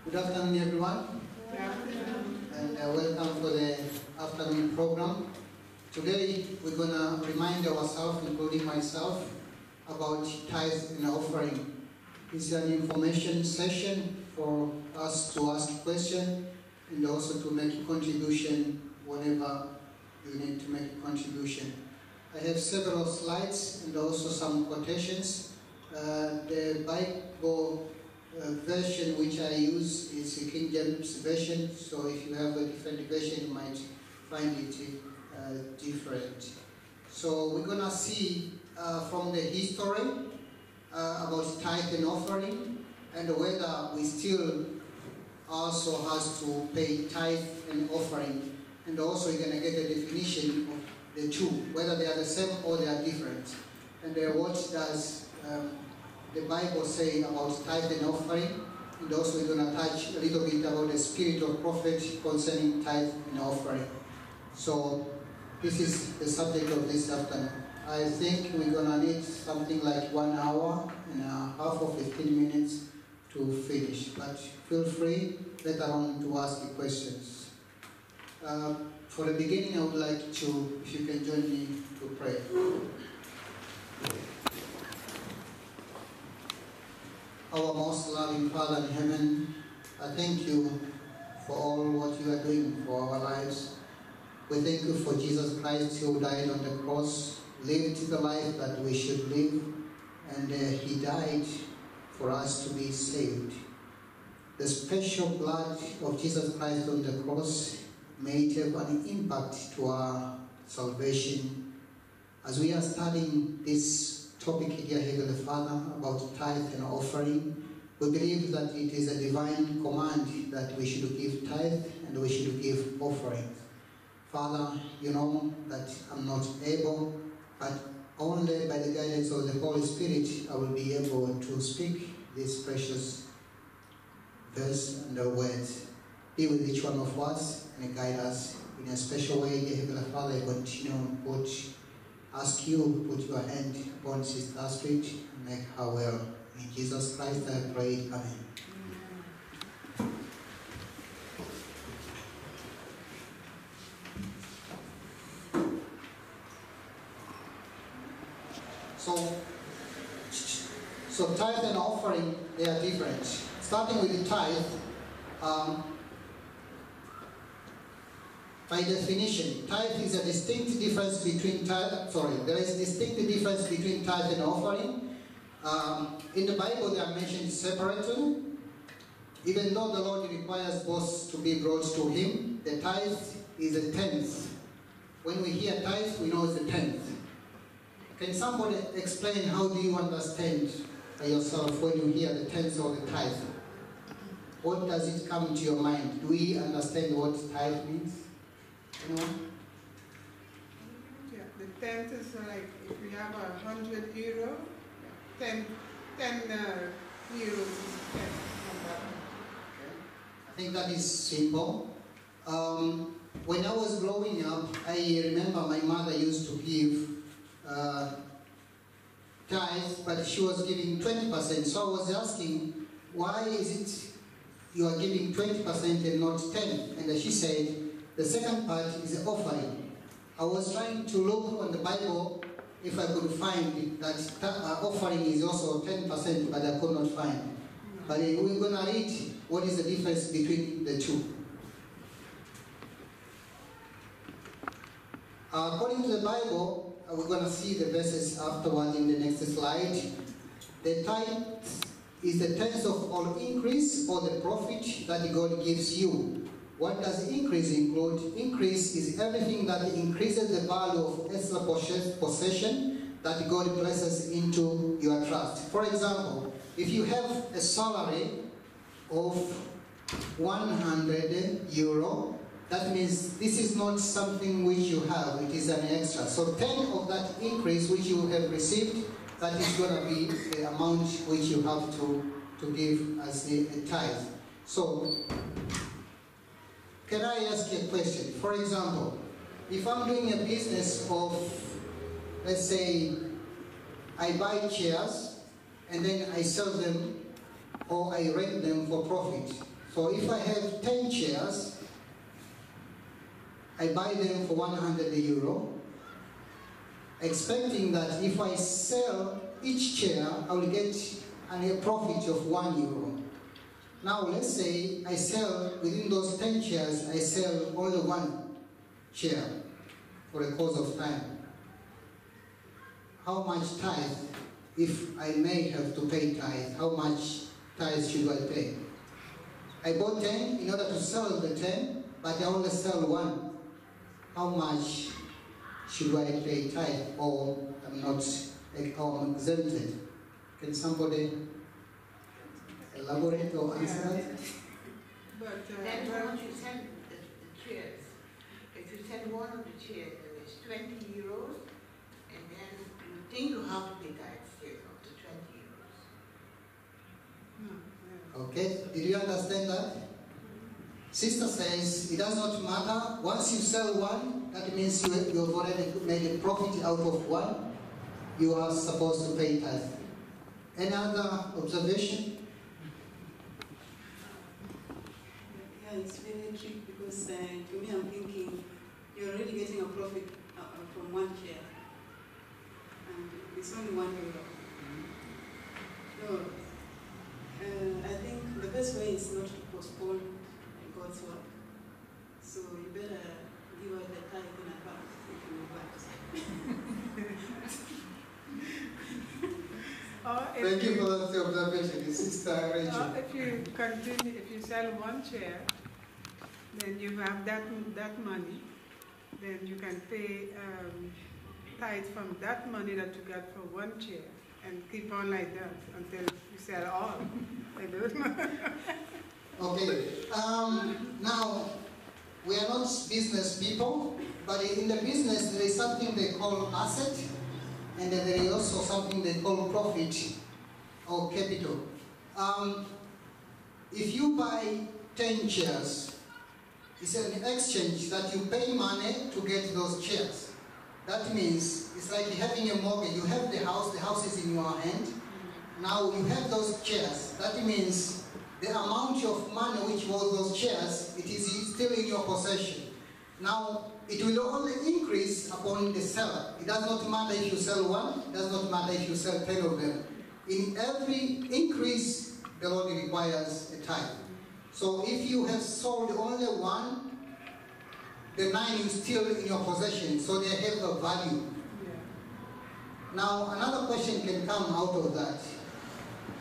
Good afternoon, everyone. Good afternoon. And welcome for the afternoon program. Today, we're going to remind ourselves, including myself, about tithe and offering. It's an information session for us to ask questions and also to make a contribution whenever you need to make a contribution. I have several slides and also some quotations. The Bible version which I use is the King James Version, so if you have a different version, you might find it different. So we're going to see from the history about tithe and offering, and whether we still also has to pay tithe and offering, and also you're going to get a definition of the two, whether they are the same or they are different, and what does the Bible say about tithe and offering, and also we're going to touch a little bit about the spirit of prophet concerning tithe and offering. So this is the subject of this afternoon. I think we're going to need something like 1 hour and a half or 15 minutes to finish, but feel free later on to ask the questions. For the beginning, I would like to, if you can join me to pray. Our most loving Father in heaven, I thank you for all what you are doing for our lives. We thank you for Jesus Christ who died on the cross, lived the life that we should live, and he died for us to be saved. The special blood of Jesus Christ on the cross may have an impact to our salvation. As we are studying this topic here, Heavenly Father, about tithe and offering, we believe that it is a divine command that we should give tithe and we should give offering. Father, you know that I'm not able, but only by the guidance of the Holy Spirit I will be able to speak this precious verse and the words. Be with each one of us and guide us in a special way. Heavenly Father, continue to ask you, put your hand upon Sister Astrid and make her well. In Jesus Christ I pray, amen. So tithe and offering, they are different. Starting with the tithe, by definition, tithe is a distinct difference between there is a distinct difference between tithe and offering. In the Bible they are mentioned separately. Even though the Lord requires both to be brought to him, the tithe is a tenth. When we hear tithe, we know it's a tenth. Can somebody explain how do you understand by yourself when you hear the tenth or the tithe? What does it come to your mind? Do we understand what tithe means? Anyone? Yeah, the tenth is like if we have €100, 10 euros is 10. Okay. I think that is simple. When I was growing up, I remember my mother used to give tithe, but she was giving 20%. So I was asking, why is it you are giving 20% and not 10? And she said, the second part is the offering. I was trying to look on the Bible if I could find that offering is also 10%, but I could not find. But we're going to read what is the difference between the two. According to the Bible, we're going to see the verses afterward in the next slide. The tithe is the tenth of all increase or the profit that God gives you. What does increase include? Increase is everything that increases the value of extra possession that God places into your trust. For example, if you have a salary of €100, that means this is not something which you have, it is an extra. So 10 of that increase which you have received, that is going to be the amount which you have to give as a tithe. So, can I ask you a question? For example, if I'm doing a business of, let's say, I buy chairs and then I sell them or I rent them for profit. So if I have 10 chairs, I buy them for 100 euro, expecting that if I sell each chair, I will get a profit of 1 euro. Now let's say I sell, within those 10 chairs, I sell only 1 chair for a course of time. How much tithe, if I may have to pay tithe, how much tithe should I pay? I bought 10 in order to sell the 10, but I only sell 1. How much should I pay tithe, or I'm not exempted? Can somebody elaborate or answer that? But then once you send the chairs, if you send one of the chairs, then it's 20 euros, and then you think you have to pay tithe still up to 20 euros. Okay, did you understand that? Sister says it does not matter. Once you sell 1, that means you have already made a profit out of 1. You are supposed to pay tithe. Any other observation? Yeah, it's very tricky because to me I'm thinking you're already getting a profit from 1 chair. And it's only 1 euro. So, I think the best way is not to postpone God's work. So you better give out the tithe in advance if you Thank you for that observation, Sister Rachel. if you sell 1 chair, then you have that money, then you can pay tithe from that money that you got for 1 chair, and keep on like that until you sell all. I don't know. Okay, now we are not business people, but in the business there is something they call asset, and then there is also something they call profit or capital. If you buy 10 chairs, it's an exchange that you pay money to get those chairs. That means it's like having a mortgage. You have the house is in your hand. Now you have those chairs. That means the amount of money which was those chairs, it is still in your possession. Now, it will only increase upon the seller. It does not matter if you sell 1, it does not matter if you sell 10 of them. In every increase, the Lord requires a tithe. So if you have sold only 1, the 9 is still in your possession, so they have a value. Now, another question can come out of that.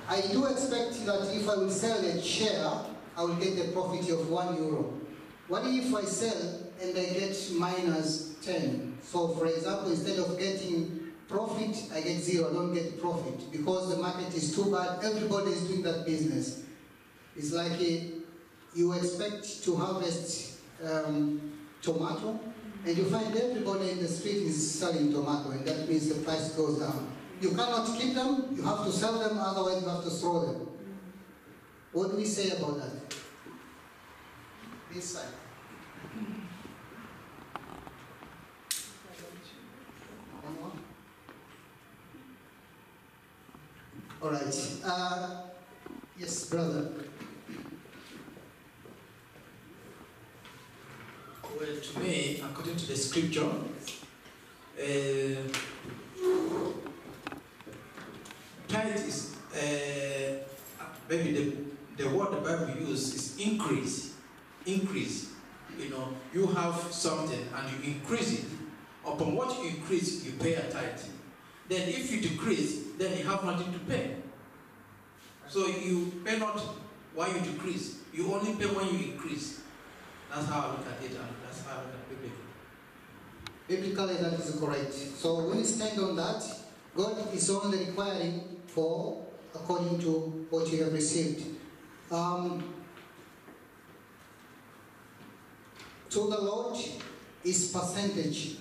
I do expect that if I will sell a chair, I will get a profit of 1 euro. What if I sell and I get minus 10? So for example, instead of getting profit, I get 0, I don't get profit. Because the market is too bad, everybody is doing that business. It's like you expect to harvest tomato, and you find everybody in the street is selling tomato, and that means the price goes down. You cannot keep them, you have to sell them, otherwise you have to throw them. What do we say about that? This side. One more? All right. Yes, brother. Well, to me, according to the scripture, tithe is maybe the word the Bible uses is increase. Increase. You know, you have something and you increase it. Upon what you increase, you pay a tithe. Then if you decrease, then you have nothing to pay. So you pay not while you decrease. You only pay when you increase. That's how I look at it, and that's how I look at biblically. Biblically, that is correct. So when we stand on that, God is only requiring for according to what you have received. To the Lord is percentage.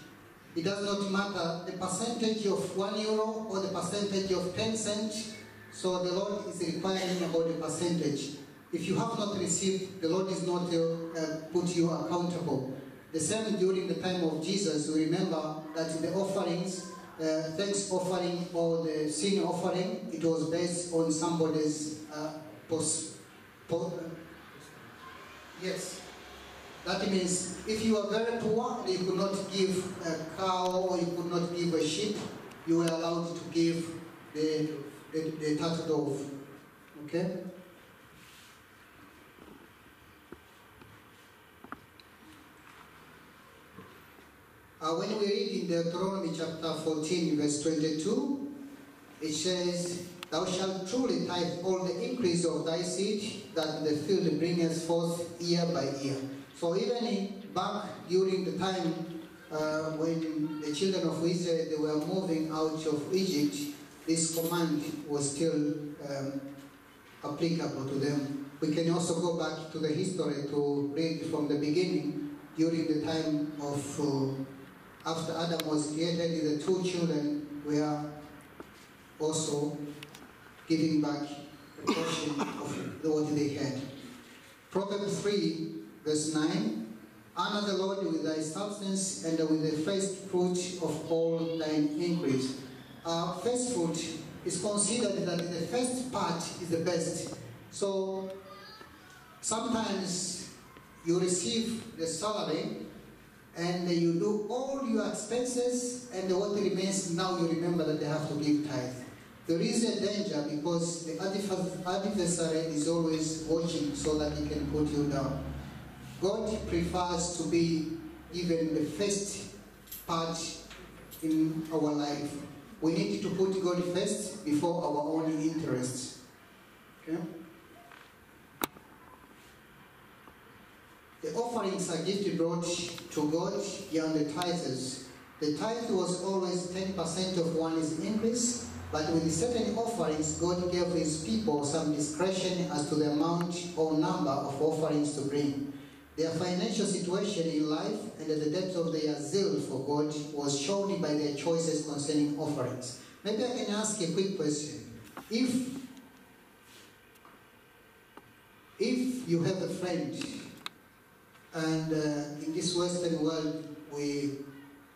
It does not matter the percentage of 1 euro or the percentage of 10 cents. So the Lord is requiring about the percentage. If you have not received, the Lord is not put you accountable. The same during the time of Jesus, we remember that the offerings, thanks offering or the sin offering, it was based on somebody's Yes. That means if you are very poor and you could not give a cow or you could not give a sheep, you are allowed to give the turtle dove. Okay? When we read in Deuteronomy chapter 14, verse 22, it says, "Thou shalt truly tithe all the increase of thy seed, that the field bringeth forth year by year." So even back during the time when the children of Israel they were moving out of Egypt, this command was still applicable to them. We can also go back to the history to read from the beginning, during the time of after Adam was created, the two children were also giving back a portion of what they had. Proverbs 3, verse 9, "Honor the Lord with thy substance and with the first fruit of all thine increase." First fruit is considered that the first part is the best. So sometimes you receive the salary and you do all your expenses, and what remains now you remember that they have to give tithe. There is a danger because the adversary is always watching so that he can put you down. God prefers to be given the first part in our life. We need to put God first before our own interests. Okay? The offerings are gifts brought to God beyond the tithes. The tithe was always 10% of one's increase, but with certain offerings, God gave his people some discretion as to the amount or number of offerings to bring. Their financial situation in life and the depth of their zeal for God was shown by their choices concerning offerings. Maybe I can ask a quick question. If you have a friend, and in this Western world,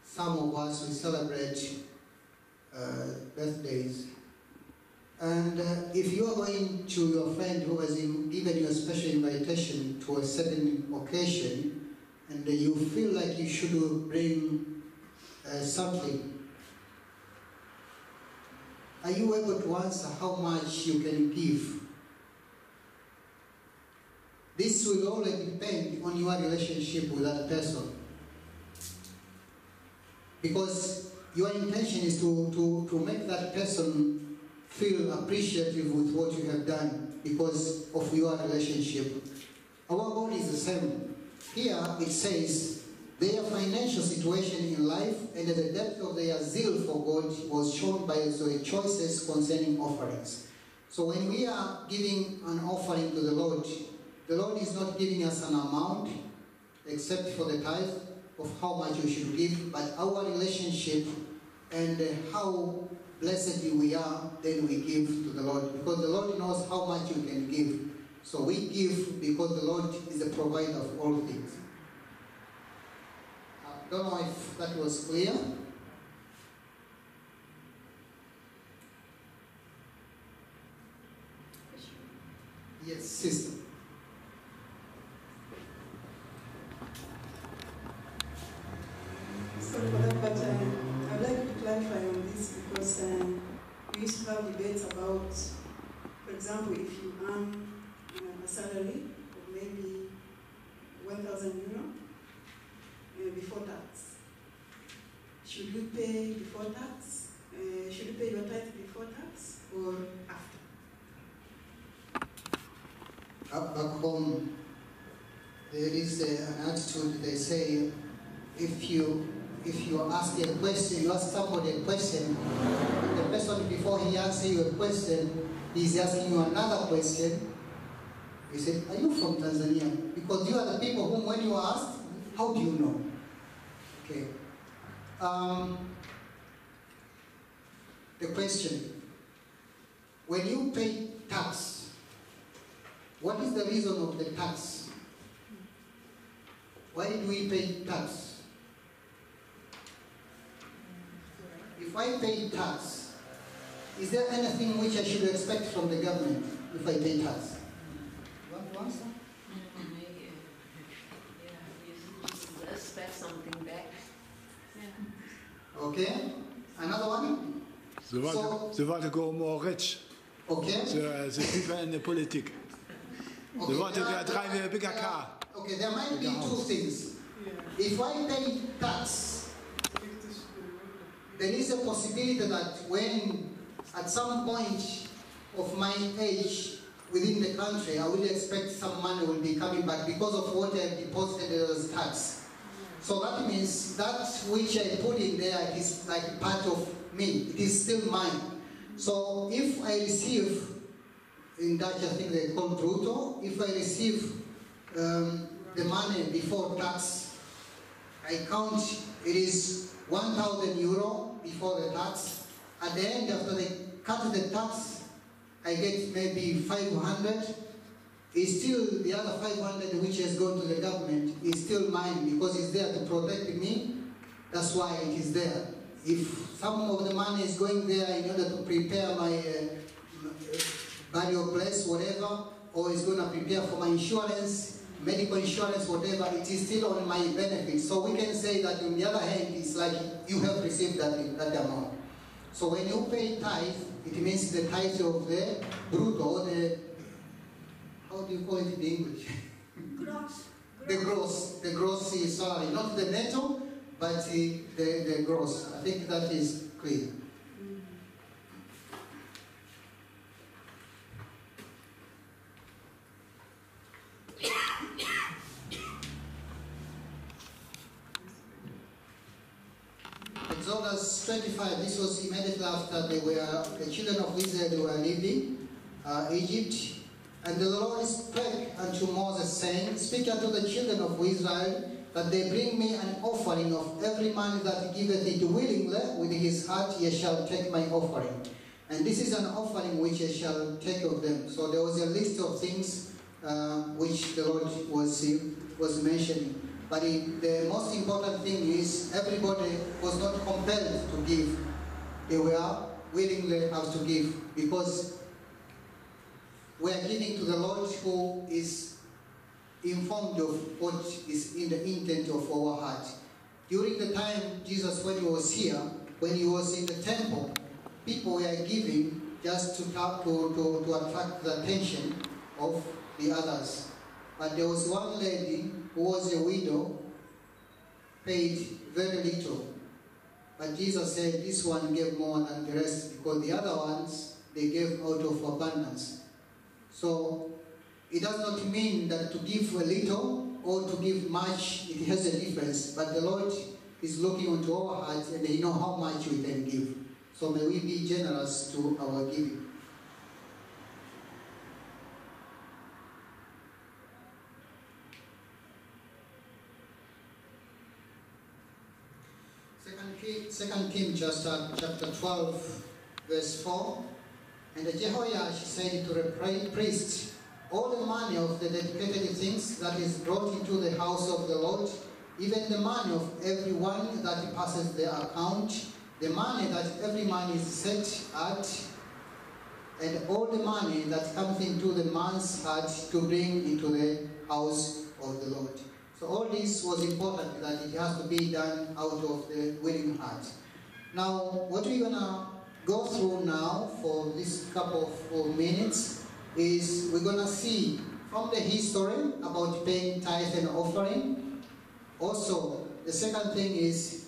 some of us celebrate birthdays. And if you are going to your friend who has given you a special invitation to a certain occasion, and you feel like you should bring something, are you able to answer how much you can give? This will only depend on your relationship with that person. Because your intention is to make that person feel appreciative with what you have done because of your relationship. Our God is the same. Here it says, their financial situation in life and the depth of their zeal for God was shown by their choices concerning offerings. So when we are giving an offering to the Lord is not giving us an amount, except for the tithe of how much we should give, but our relationship and how blessed we are, then we give to the Lord. Because the Lord knows how much you can give. So we give because the Lord is the provider of all things. I don't know if that was clear. Yes, sister. Sorry for that, but I'd like to clarify on this because we used to have debates about, for example, if you earn a salary of maybe 1,000 euro before tax, should you pay before tax? Should you pay your tithe before tax or after? Back home, there is an attitude. They say, if you ask a question, you ask somebody a question, the person before he answers you a question, he's asking you another question. You say, "Are you from Tanzania?" Because you are the people whom, when you are asked, how do you know? Okay. The question: when you pay tax, what is the reason of the tax? Why do we pay tax? If I pay tax, is there anything which I should expect from the government if I pay tax? You want to answer? Okay? Another one? Ze want to go more rich. Okay. Ze zitten in de politiek. Ze want to drive a bigger car. Okay, there might be two things. If I pay tax, there is a possibility that when, at some point of my age within the country, I will expect some money will be coming back because of what I deposited as tax. So that means that which I put in there is like part of me. It is still mine. So if I receive, in Dutch I think they call bruto, if I receive the money before tax, I count it is 1,000 euro before the tax. At the end, after they cut the tax, I get maybe 500. It's still the other 500 which has gone to the government is still mine because it's there to protect me. That's why it is there. If some of the money is going there in order to prepare my burial place, whatever, or is going to prepare for my insurance, medical insurance, whatever, it is still on my benefit. So we can say that on the other hand, it's like you have received that amount. So when you pay tithe, it means the tithe of the brutto, the, how do you call it in English? Gross. The gross is, sorry, not the netto, but the gross. I think that is clear. Exodus 25, this was immediately after the children of Israel were leaving Egypt. And the Lord spake unto Moses, saying, Speak unto the children of Israel, that they bring me an offering of every man that giveth it willingly with his heart, ye shall take my offering. And this is an offering which ye shall take of them. So there was a list of things which the Lord was mentioning. But the most important thing is everybody was not compelled to give. They were willingly have to give because we are giving to the Lord who is informed of what is in the intent of our heart. During the time Jesus, when he was here, when he was in the temple, people were giving just to attract the attention of the others. But there was one lady who was a widow, paid very little. But Jesus said this one gave more than the rest because the other ones, they gave out of abundance. So it does not mean that to give a little or to give much, it has a difference. But the Lord is looking into our hearts and He knows how much we can give. So may we be generous to our giving. Second Kings chapter 12, verse 4. And Jehoiash said to the priest, all the money of the dedicated things that is brought into the house of the Lord, even the money of every one that passes the account, the money that every man is set at, and all the money that comes into the man's heart to bring into the house of the Lord. So all this was important, that it has to be done out of the willing heart. Now, what we're going to go through now for this couple of minutes is we're going to see from the history about paying tithe and offering. Also, the second thing is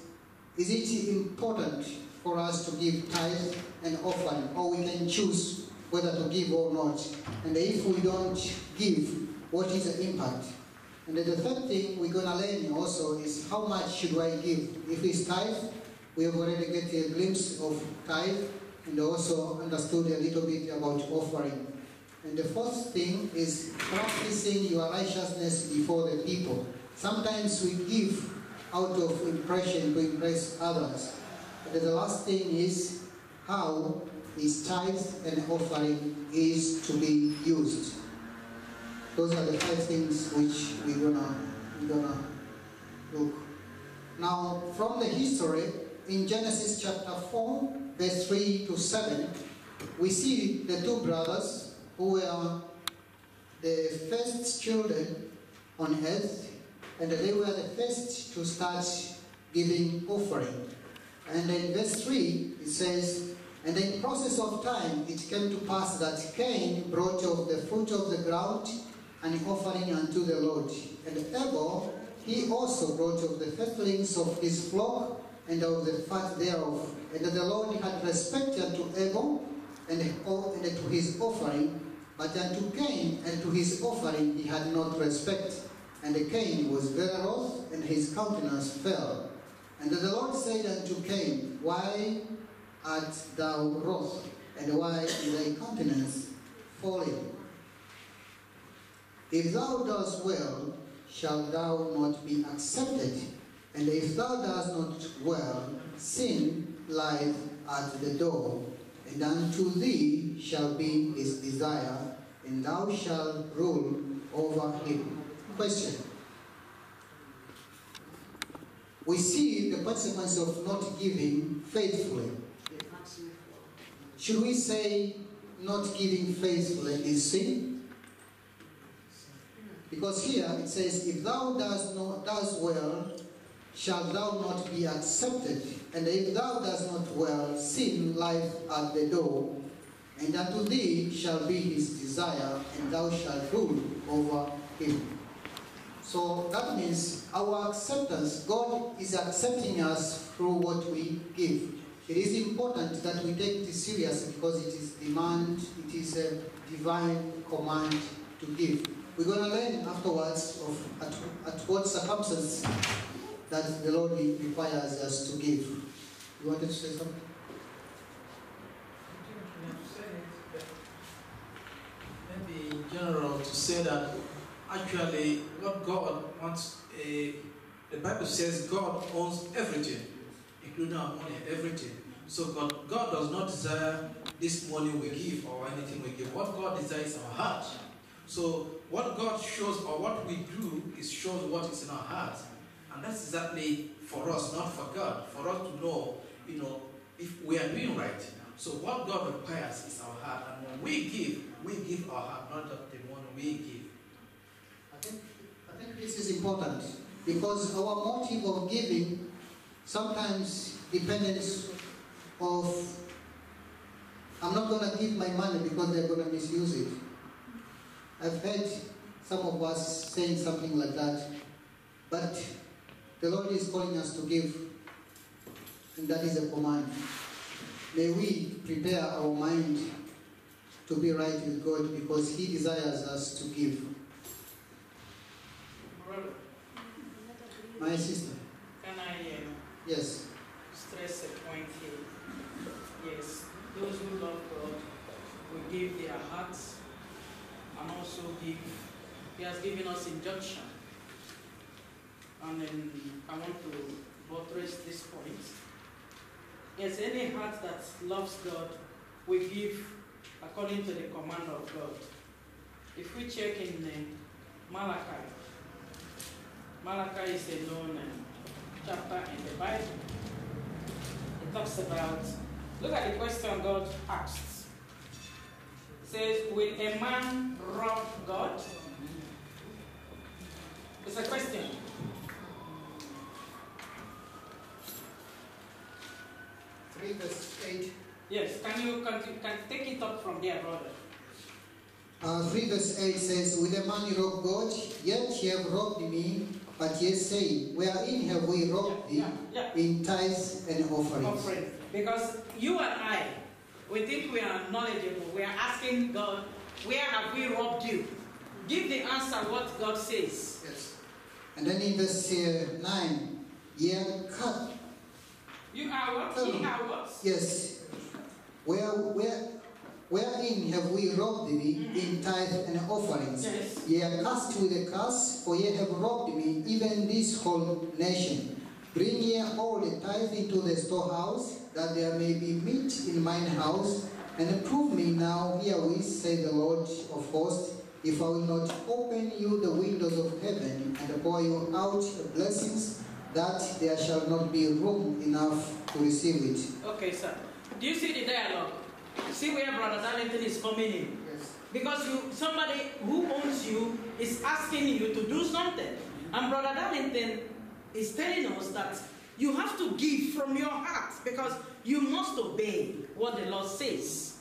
it important for us to give tithe and offering, or we can choose whether to give or not? And if we don't give, what is the impact? And the third thing we're going to learn also is how much should I give? If it's tithe, we have already get a glimpse of tithe and also understood a little bit about offering. And the fourth thing is practicing your righteousness before the people. Sometimes we give out of impression to impress others. But the last thing is how is tithe and offering is to be used. Those are the 5 things which we're gonna look. Now, from the history, in Genesis chapter 4, verse 3 to 7, we see the 2 brothers who were the first children on earth, and they were the first to start giving offering. And in verse 3, it says, "And in process of time it came to pass that Cain brought of the fruit of the ground an offering unto the Lord. And Abel, he also brought of the firstlings of his flock and of the fat thereof. And the Lord had respect unto Abel and to his offering, but unto Cain and to his offering he had not respect. And Cain was very wroth, and his countenance fell. And the Lord said unto Cain, Why art thou wroth, and why is thy countenance fallen? If thou dost well, shalt thou not be accepted? And if thou dost not well, sin lieth at the door, and unto thee shall be his desire, and thou shalt rule over him." Question. We see the consequence of not giving faithfully. Should we say not giving faithfully is sin? Because here it says, "If thou dost well, shalt thou not be accepted? And if thou dost not well, sin lieth at the door, and unto thee shall be his desire, and thou shalt rule over him." So that means our acceptance, God is accepting us through what we give. It is important that we take this seriously because it is a divine command to give. We're going to learn afterwards at what circumstances that the Lord requires us to give. You wanted to say something? Maybe in general to say that actually what God wants, the Bible says God owns everything, including our money, everything. So God does not desire this money we give or anything we give. What God desires is our heart. So what God shows or what we do is shows what is in our heart. And that's exactly for us, not for God. For us to know, if we are doing right. So what God requires is our heart. And when we give our heart, not the money we give. I think this is important because our motive of giving sometimes depends of, I'm not going to give my money because they're going to misuse it. I've heard some of us saying something like that, but the Lord is calling us to give, and that is a command. May we prepare our mind to be right with God because He desires us to give. Brother, My sister. can I Yes. stress a point here? Yes, those who love God will give their hearts and also give. He has given us injunction. And then I want to buttress this point. Yes, any heart that loves God will give according to the command of God. If we check in Malachi, Malachi is a known chapter in the Bible. It talks about, look at the question God asks. It says, will a man rob God? It's a question. Verse 8. Yes, can you take it up from there, brother? 3 verse 8 says, "Will a man rob God? Yet ye have robbed me, but ye say, wherein have we robbed thee? In tithes and offerings." Because you and I, we think we are knowledgeable. We are asking God, where have we robbed you? Give the answer what God says. Yes. And then in verse 9, ye are cut. You are what? Ye are what? Yes. Wherein have we robbed thee in tithe and offerings? Yes. Ye are cast with a curse, for ye have robbed me, even this whole nation. Bring ye all the tithe into the storehouse, that there may be meat in mine house, and prove me now herewith, say the Lord of hosts, if I will not open you the windows of heaven, and pour you out blessings, that there shall not be room enough to receive it. Okay, sir. Do you see the dialogue? See where Brother Darlington is coming in? Yes. Because somebody who owns you is asking you to do something. And Brother Darlington is telling us that You have to give from your heart because you must obey what the Lord says.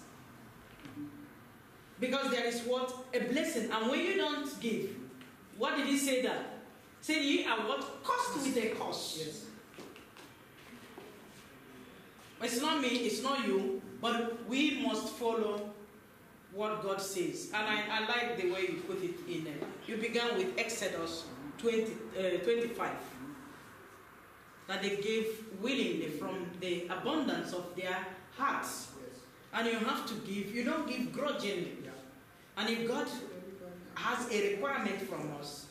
Because there is what? A blessing. And when you don't give, what did he say that? Say ye are what? Cursed with a curse. Yes. It's not me, it's not you, but we must follow what God says. And I like the way you put it in there. You began with Exodus 25. That they gave willingly from the abundance of their hearts. Yes. And you have to give. You don't give grudgingly. Yeah. And if God has a requirement from us,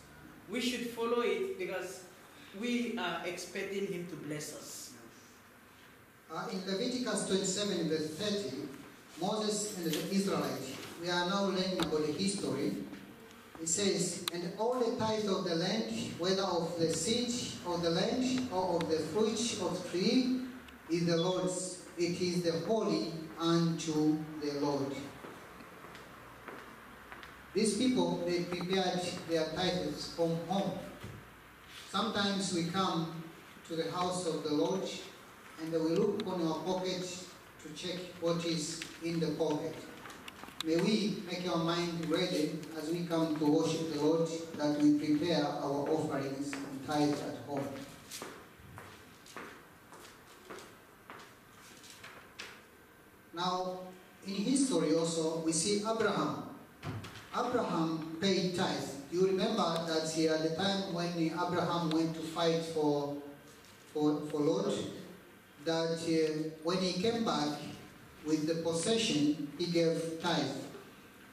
we should follow it because we are expecting him to bless us. In Leviticus 27 verse 30, Moses and the Israelites, we are now learning about the history. It says, and all the tithe of the land, whether of the seed of the land or of the fruit of the tree, is the Lord's. It is the holy unto the Lord. These people, they prepared their tithes from home. Sometimes we come to the house of the Lord and we look on our pocket to check what is in the pocket. May we make our mind ready as we come to worship the Lord, that we prepare our offerings and tithe at home. Now, in history also, we see Abraham. Abraham paid tithe. You remember that at the time when Abraham went to fight for Lot, that when he came back with the possession, he gave tithe.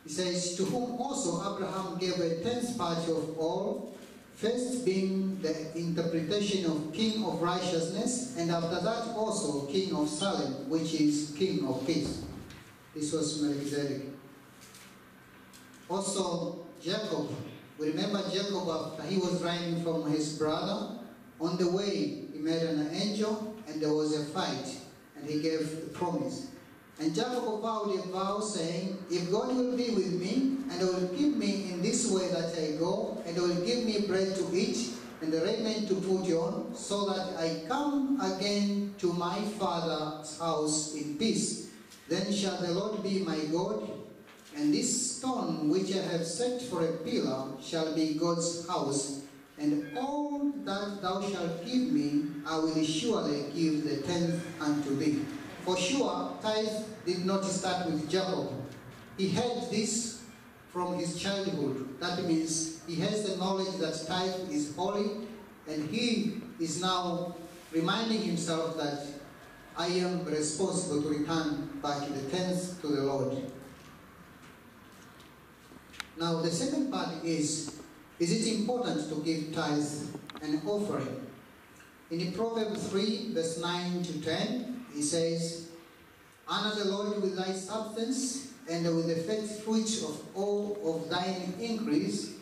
He says, to whom also Abraham gave a tenth part of all, first being the interpretation of King of Righteousness, and after that also King of Salem, which is King of Peace. This was Melchizedek. Also Jacob. We remember Jacob, after he was running from his brother, on the way he met an angel and there was a fight, and he gave a promise. And Jacob vowed a vow saying, if God will be with me, and will keep me in this way that I go, and will give me bread to eat, and the raiment to put on, so that I come again to my father's house in peace, then shall the Lord be my God, and this stone which I have set for a pillar shall be God's house, and all that thou shalt give me, I will surely give the tenth unto thee. For sure, tithe did not start with Jacob. He had this from his childhood. That means he has the knowledge that tithe is holy, and he is now reminding himself that I am responsible to return back the tenth to the Lord. Now the second part is it important to give tithe and offering? In Proverbs 3 verse 9 to 10, he says, honor the Lord with thy substance, and with the first fruits of all of thine increase,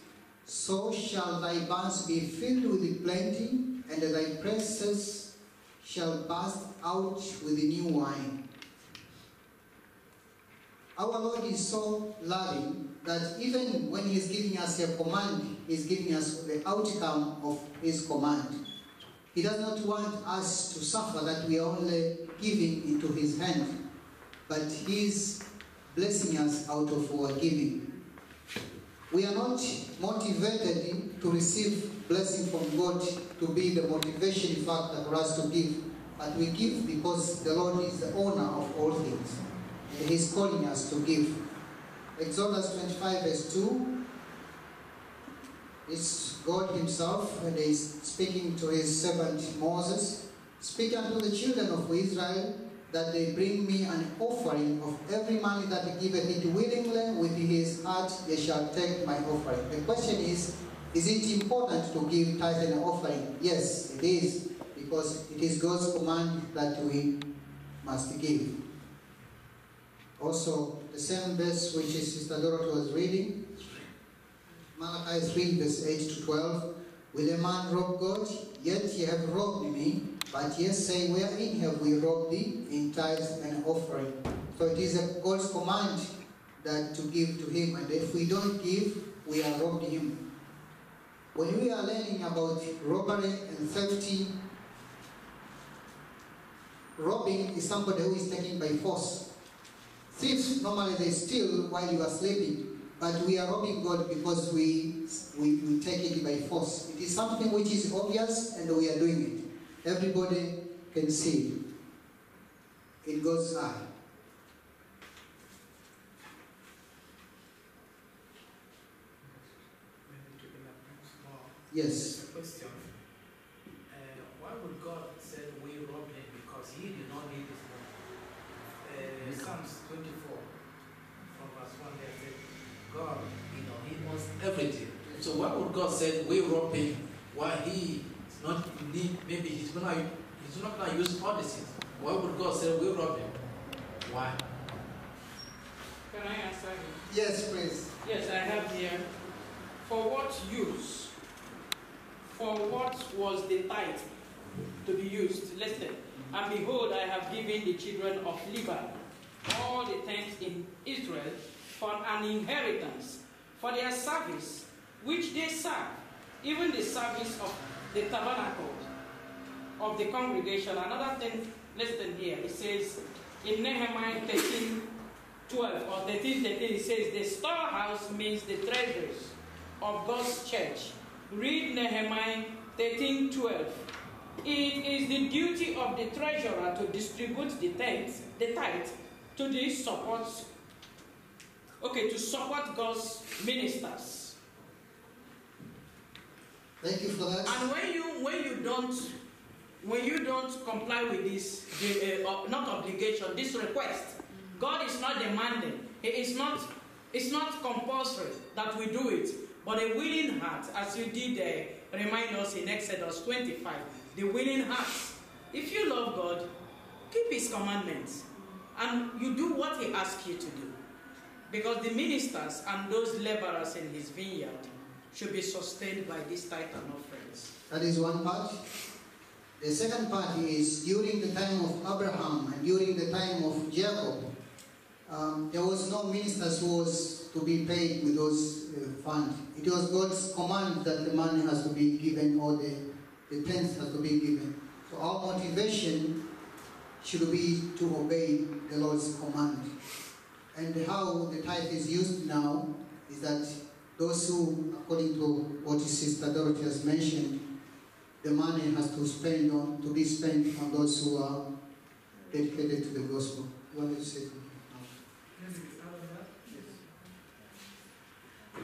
so shall thy barns be filled with plenty, and thy presses shall burst out with new wine. Our Lord is so loving that even when he is giving us a command, he is giving us the outcome of his command. He does not want us to suffer that we are only giving into his hand, but he is blessing us out of our giving. We are not motivated to receive blessing from God to be the motivation factor for us to give, but we give because the Lord is the owner of all things, and he is calling us to give. Exodus 25 verse 2, it's God himself, and he is speaking to his servant Moses. Speak unto the children of Israel, that they bring me an offering of every man that giveth it willingly with his heart, they shall take my offering. The question is it important to give tithe and offering? Yes, it is, because it is God's command that we must give. Also, the same verse which Sister Dorothy was reading, Malachi 3 verse 8 to 12, will a man rob God? Yet ye have robbed me. But ye say, wherein have we robbed thee? In tithes and offering. So it is God's command that to give to him, and if we don't give, we are robbed him. When we are learning about robbery and theft, robbing is somebody who is taken by force. Thieves, normally they steal while you are sleeping, but we are robbing God because we take it by force. It is something which is obvious and we are doing it. Everybody can see it. It goes eye. Yes. A question. Why would God say we rob him? Because he did not need his money. Psalms 24 from verse 1 there said, God, he owns everything. So why would God say we rob him? Why he is not need? Maybe he's not gonna use all this. Why would God say we rob him? Why? Can I answer you? Yes, please. Yes, I have here. For what use? For what was the tithe to be used? Listen. And behold, I have given the children of Levi all the tents in Israel for an inheritance, for their service, which they serve, even the service of the tabernacle of the congregation. Another thing, listen here, it says in Nehemiah 13:12 or 13:13, it says the storehouse means the treasures of God's church. Read Nehemiah 13:12. It is the duty of the treasurer to distribute the tithe to these supports. Okay, to support God's ministers. Thank you for that. And when you don't comply with this, not obligation, this request, God is not demanding. It's not compulsory that we do it. But a willing heart, as you did remind us in Exodus 25, the willing heart. If you love God, keep his commandments. And you do what he asks you to do. Because the ministers and those laborers in his vineyard should be sustained by this tithe and offerings. That is one part. The second part is during the time of Abraham and during the time of Jacob, there was no ministers who was to be paid with those funds. It was God's command that the money has to be given or the tenth has to be given. So our motivation should be to obey the Lord's command. And how the tithe is used now is that those who, according to what Sister Dorothy has mentioned, the money has to be spent on those who are dedicated to the gospel. You want to say something?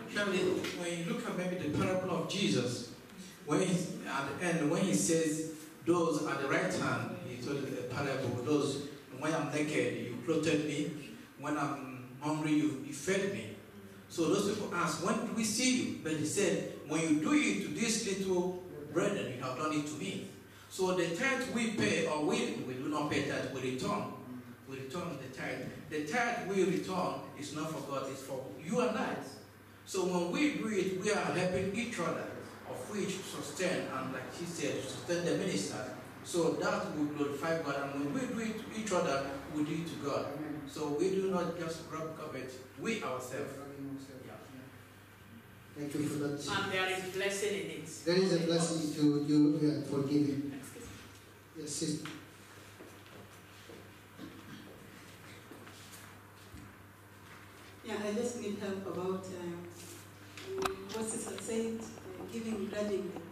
Actually, when you look at maybe the parable of Jesus, when at the end, when he says, those at the right hand, he told the parable, those, when I'm naked, you clothed me, when I'm hungry, you fed me. So those people ask, when do we see you? But he said, when you do it to this little brethren, you have done it to me. So the tithe we pay, or we do not pay tithe, we return. We return the tithe. The tithe we return is not for God, it's for you and I. So when we do it, we are helping each other, of which sustain, and like she said, sustain the minister. So that will glorify God, and when we do it to each other, we do it to God. So we do not just grab covet, we ourselves. Yeah. Thank you for that. And there is blessing in it. There is a blessing to you for giving. Yes, sister. Yeah, I just need help about what Sister said, giving grudgingly.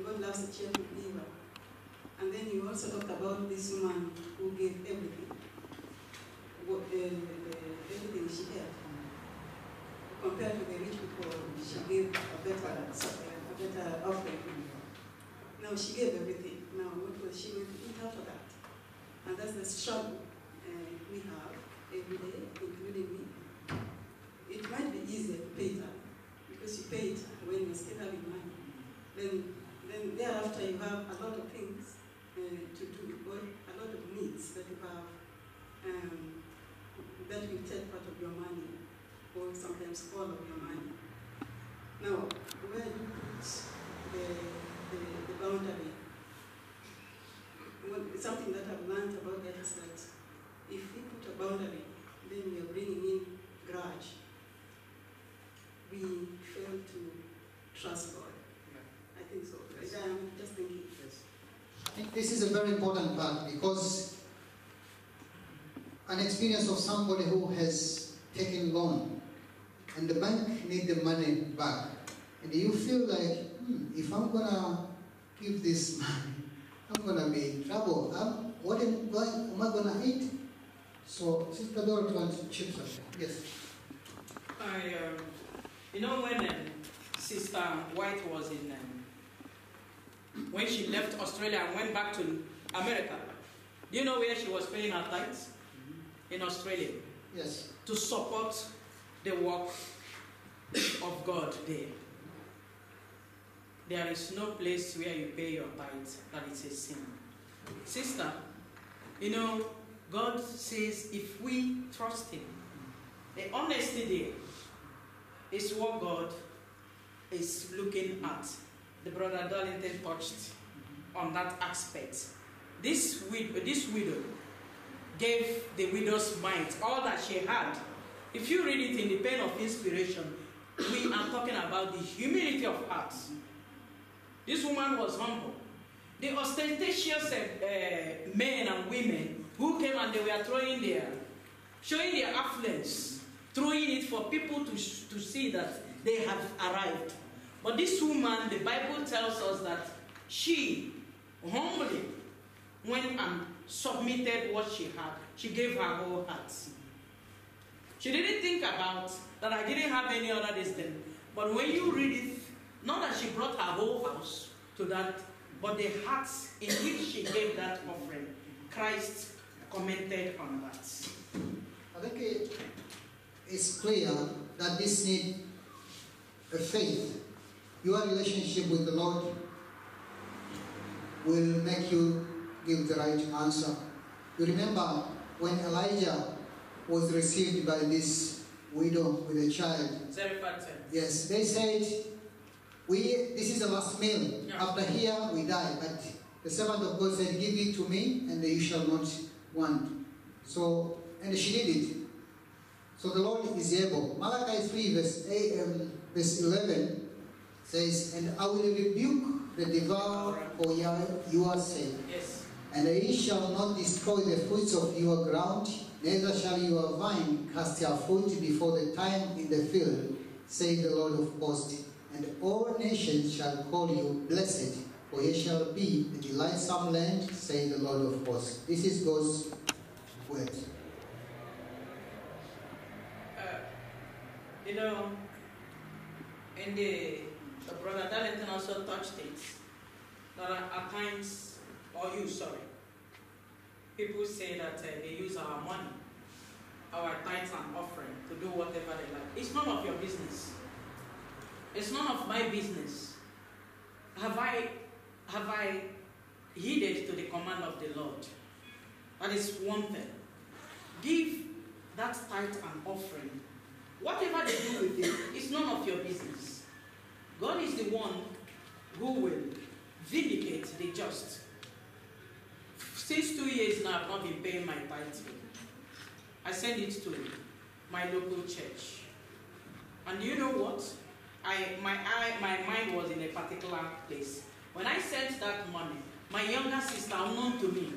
God loves a cheerful giver. And then you also talked about this woman who gave everything, everything she had. Compared to the rich people, she gave a better offering. No, she gave everything. Now, what was she going to eat after that? And that's the struggle we have every day, including me. It might be easier to pay that because you pay it when you're still having money. Then thereafter you have a lot of things to do, or a lot of needs that you have that will take part of your money, or sometimes all of your money. Now, where do you put the boundary? Something that I've learned about that is that if we put a boundary, then we are bringing in grudge. We fail to trust God. I think so. I'm just thinking. Yes. think this is a very important part, because an experience of somebody who has taken loan and the bank need the money back, and you feel like, if I'm gonna give this money, I'm gonna be in trouble. What am I gonna eat? So Sister Dorothy wants to chip something. Yes. When Sister White was in, when she left Australia and went back to America, do you know where she was paying her tithes? In Australia. Yes. To support the work of God there. There is no place where you pay your tithes that is a sin. Sister, God says if we trust Him, the honesty there is what God is looking at. The brother Darlington touched on that aspect. This widow gave the widow's mite all that she had. If you read it in the Pen of Inspiration, we are talking about the humility of heart. This woman was humble. The ostentatious men and women who came and they were showing their affluence, throwing it for people to see that they have arrived. But this woman, the Bible tells us that she humbly went and submitted what she had. She gave her whole heart. She didn't think about that I didn't have any other destination. But when you read it, not that she brought her whole house to that, but the hearts in which she gave that offering, Christ commented on that. I think it's clear that this needs a faith. Your relationship with the Lord will make you give the right answer. You remember when Elijah was received by this widow with a child? Yes, they said, this is the last meal. Yeah. After here, we die. But the servant of God said, give it to me, and you shall not want. So, and she did it. So the Lord is able. Malachi 3, verse 11 says, and I will rebuke the devourer for your sake. Yes. And he shall not destroy the fruits of your ground, neither shall your vine cast her fruit before the time in the field, saith the Lord of hosts. And all nations shall call you blessed, for ye shall be a delightsome land, saith the Lord of hosts. This is God's word. And the brother Darlington also touched it. That at times, people say that they use our money, our tithes and offering, to do whatever they like. It's none of your business. It's none of my business. Have I heeded to the command of the Lord? That is one thing. Give that tithe and offering. Whatever they do with it, it's none of your business. God is the one who will vindicate the just. Since 2 years now, I've not been paying my tithe. I send it to my local church. And you know what? My mind was in a particular place. When I sent that money, my younger sister, unknown to me,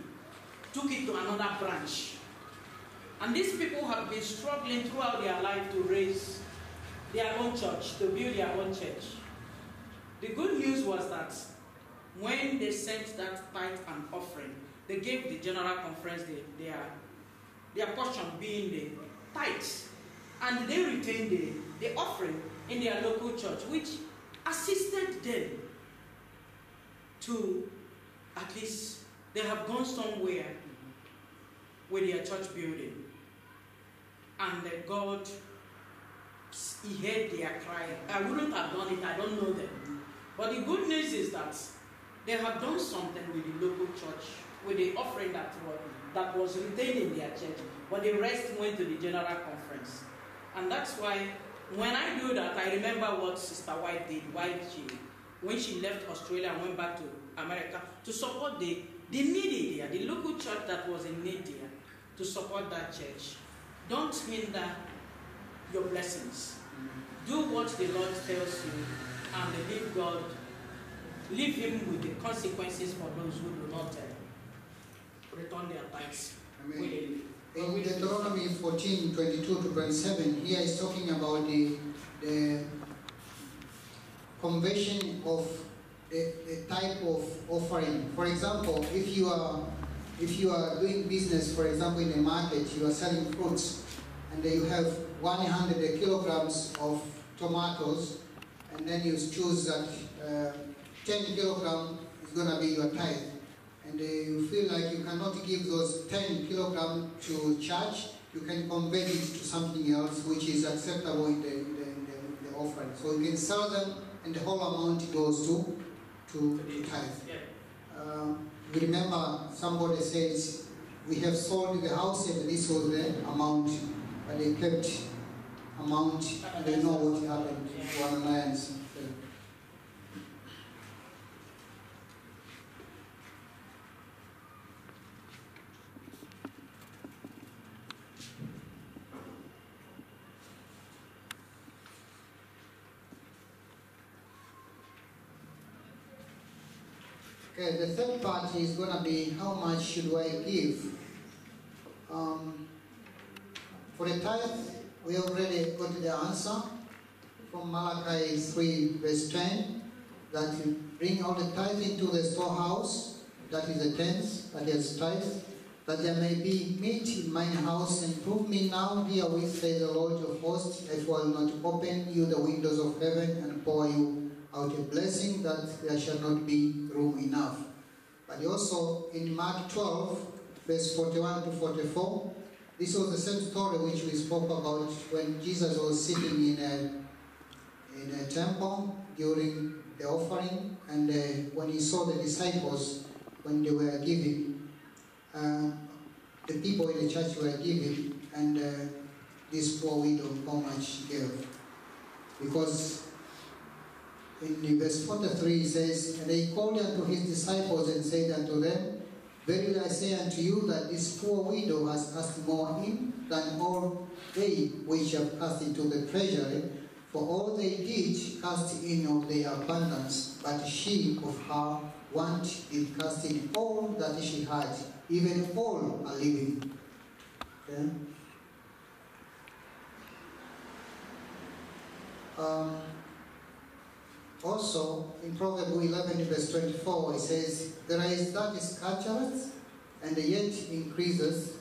took it to another branch. And these people have been struggling throughout their life to raise their own church, to build their own church. The good news was that when they sent that tithe and offering, they gave the general conference their portion being the tithes. And they retained the offering in their local church, which assisted them to, at least, they have gone somewhere with their church building. And God, He heard their cry. I wouldn't have done it, I don't know them. But the good news is that they have done something with the local church, with the offering that was retained in their church, but the rest went to the general conference. And that's why, when I do that, I remember what Sister White did when she left Australia and went back to America to support the needy there, the local church that was in need there, to support that church. Don't hinder your blessings. Do what the Lord tells you and believe God leave him with the consequences for those who do not return their tithes. In Deuteronomy 14:22-27, here is talking about the conversion of the type of offering. For example, if you are doing business, for example, in a market, you are selling fruits, and you have 100 kilograms of tomatoes, and then you choose that 10 kilograms is going to be your tithe. And you feel like you cannot give those 10 kilograms to church, you can convert it to something else which is acceptable in the offering. So you can sell them, and the whole amount goes to tithe. You remember somebody says, we have sold the house and this was the amount, but they kept amount and they know what happened to Ananias. Okay, the third part is going to be how much should I give? For the tithe, we already got the answer from Malachi 3 verse 10, that you bring all the tithe into the storehouse, that is the tenth, that is tithe, that there may be meat in mine house, and prove me now herewith, says the Lord of hosts, if I will not open you the windows of heaven and pour you out a blessing, that there shall not be room enough. But also in Mark 12, verse 41-44, this was the same story which we spoke about when Jesus was sitting in a temple during the offering, and when he saw the disciples, when they were giving, the people in the church were giving, and this poor widow, how much gave? Because in verse 43 it says, and he called unto his disciples and said unto them, verily I say unto you that this poor widow has cast more in than all they which have cast into the treasury, for all they did cast in of their abundance, but she of her want did cast in all that she had, even all are living. Okay? Also, in Proverbs 11 verse 24, it says, there is that scattereth, and yet increases,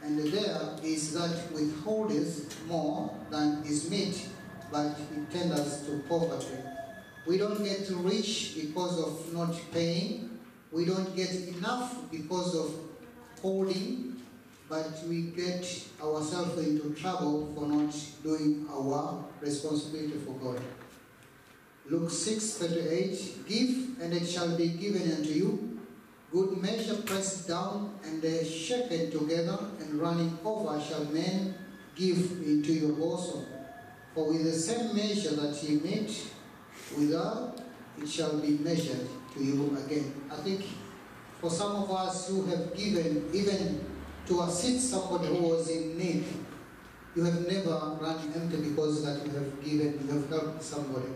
and there is that withholdeth more than is meet, but it tenders to poverty. We don't get rich because of not paying. We don't get enough because of holding, but we get ourselves into trouble for not doing our responsibility for God. Luke 6:38, give, and it shall be given unto you. Good measure pressed down and shaken together and running over shall men give into your bosom. For with the same measure that ye mete withal, it shall be measured to you again. I think for some of us who have given, even to assist somebody who was in need, you have never run empty because that you have given, you have helped somebody.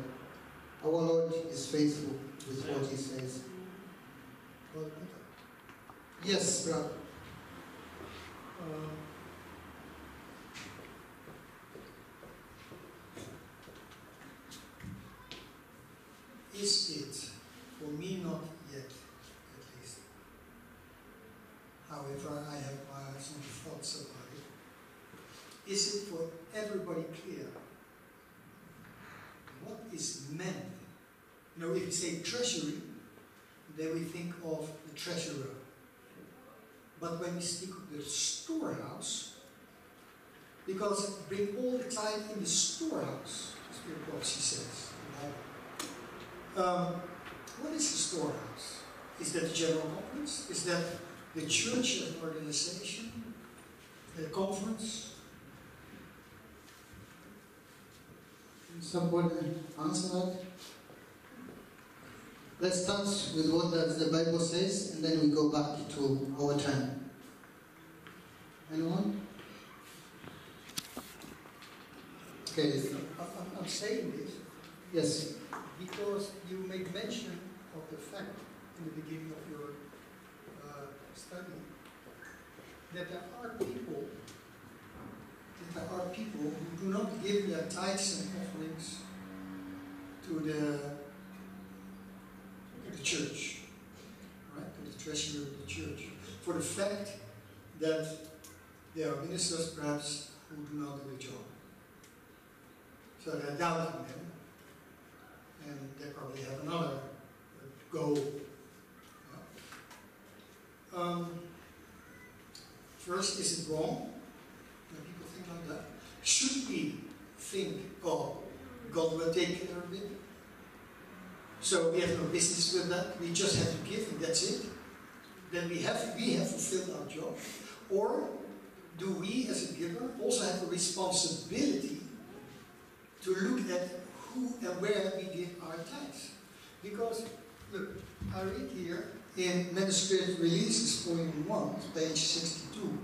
Our Lord is faithful with what He says. Yes, brother. Is it, for me not yet, at least. However, I have some thoughts about it. Is it for everybody clear what is meant? You know, if you say treasury, then we think of the treasurer. But when we speak of the storehouse, because bring all the tithe in the storehouse, that's what she says. What is the storehouse? Is that the general conference? Is that the church as an organization? A conference? Somebody answer that? Let's start with what the Bible says, and then we go back to our time. Anyone? Okay. I'm saying this. Yes. Because you made mention of the fact in the beginning of your study that there are people who do not give their tithes and offerings to the church, right? To the treasury of the church, for the fact that there are ministers perhaps who do not do the job. So they're doubting them, and they probably have another goal. First, is it wrong when people think like that? Should we think, oh, God will take care of it? So we have no business with that. We just have to give, and that's it. Then we have fulfilled our job. Or do we, as a giver, also have a responsibility to look at who and where we give our tithes? Because, look, I read here in Manuscript Releases, Volume 1, page 62.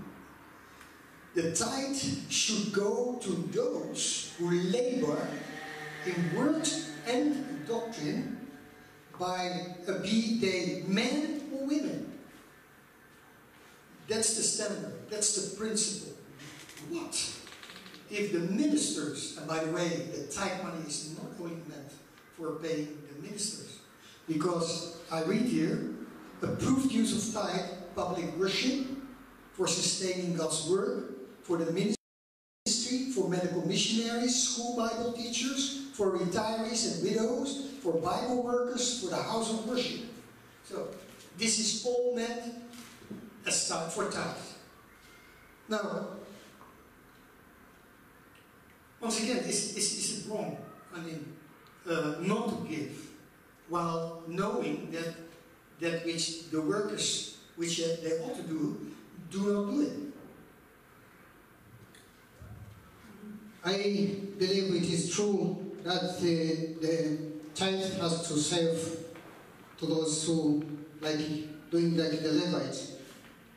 The tithe should go to those who labor in word and doctrine, be they men or women. That's the standard, that's the principle. What if the ministers, and by the way, the tithe money is not only meant for paying the ministers, because I read here, approved use of tithe, public worship, for sustaining God's work, for the ministry, for medical missionaries, school Bible teachers, for retirees and widows, for Bible workers, for the house of worship. So, this is all meant as tithe, for tithe. Now, once again, is it wrong? I mean, not to give, while knowing that which the workers, which they ought to do not do it. I believe it is true that the tithe has to serve to those who like doing like the Levites.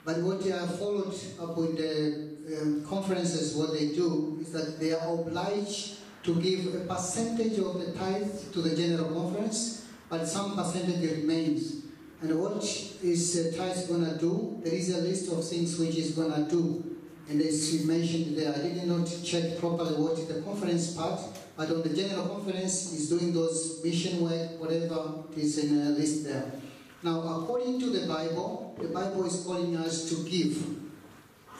But what they are followed up with the conferences, what they do is that they are obliged to give a percentage of the tithe to the general conference, but some percentage remains. And what is the tithe going to do? There is a list of things which is going to do. And as you mentioned there, I did not check properly what is the conference part, but on the general conference is doing those mission work, whatever is in a list there. Now, according to the Bible is calling us to give.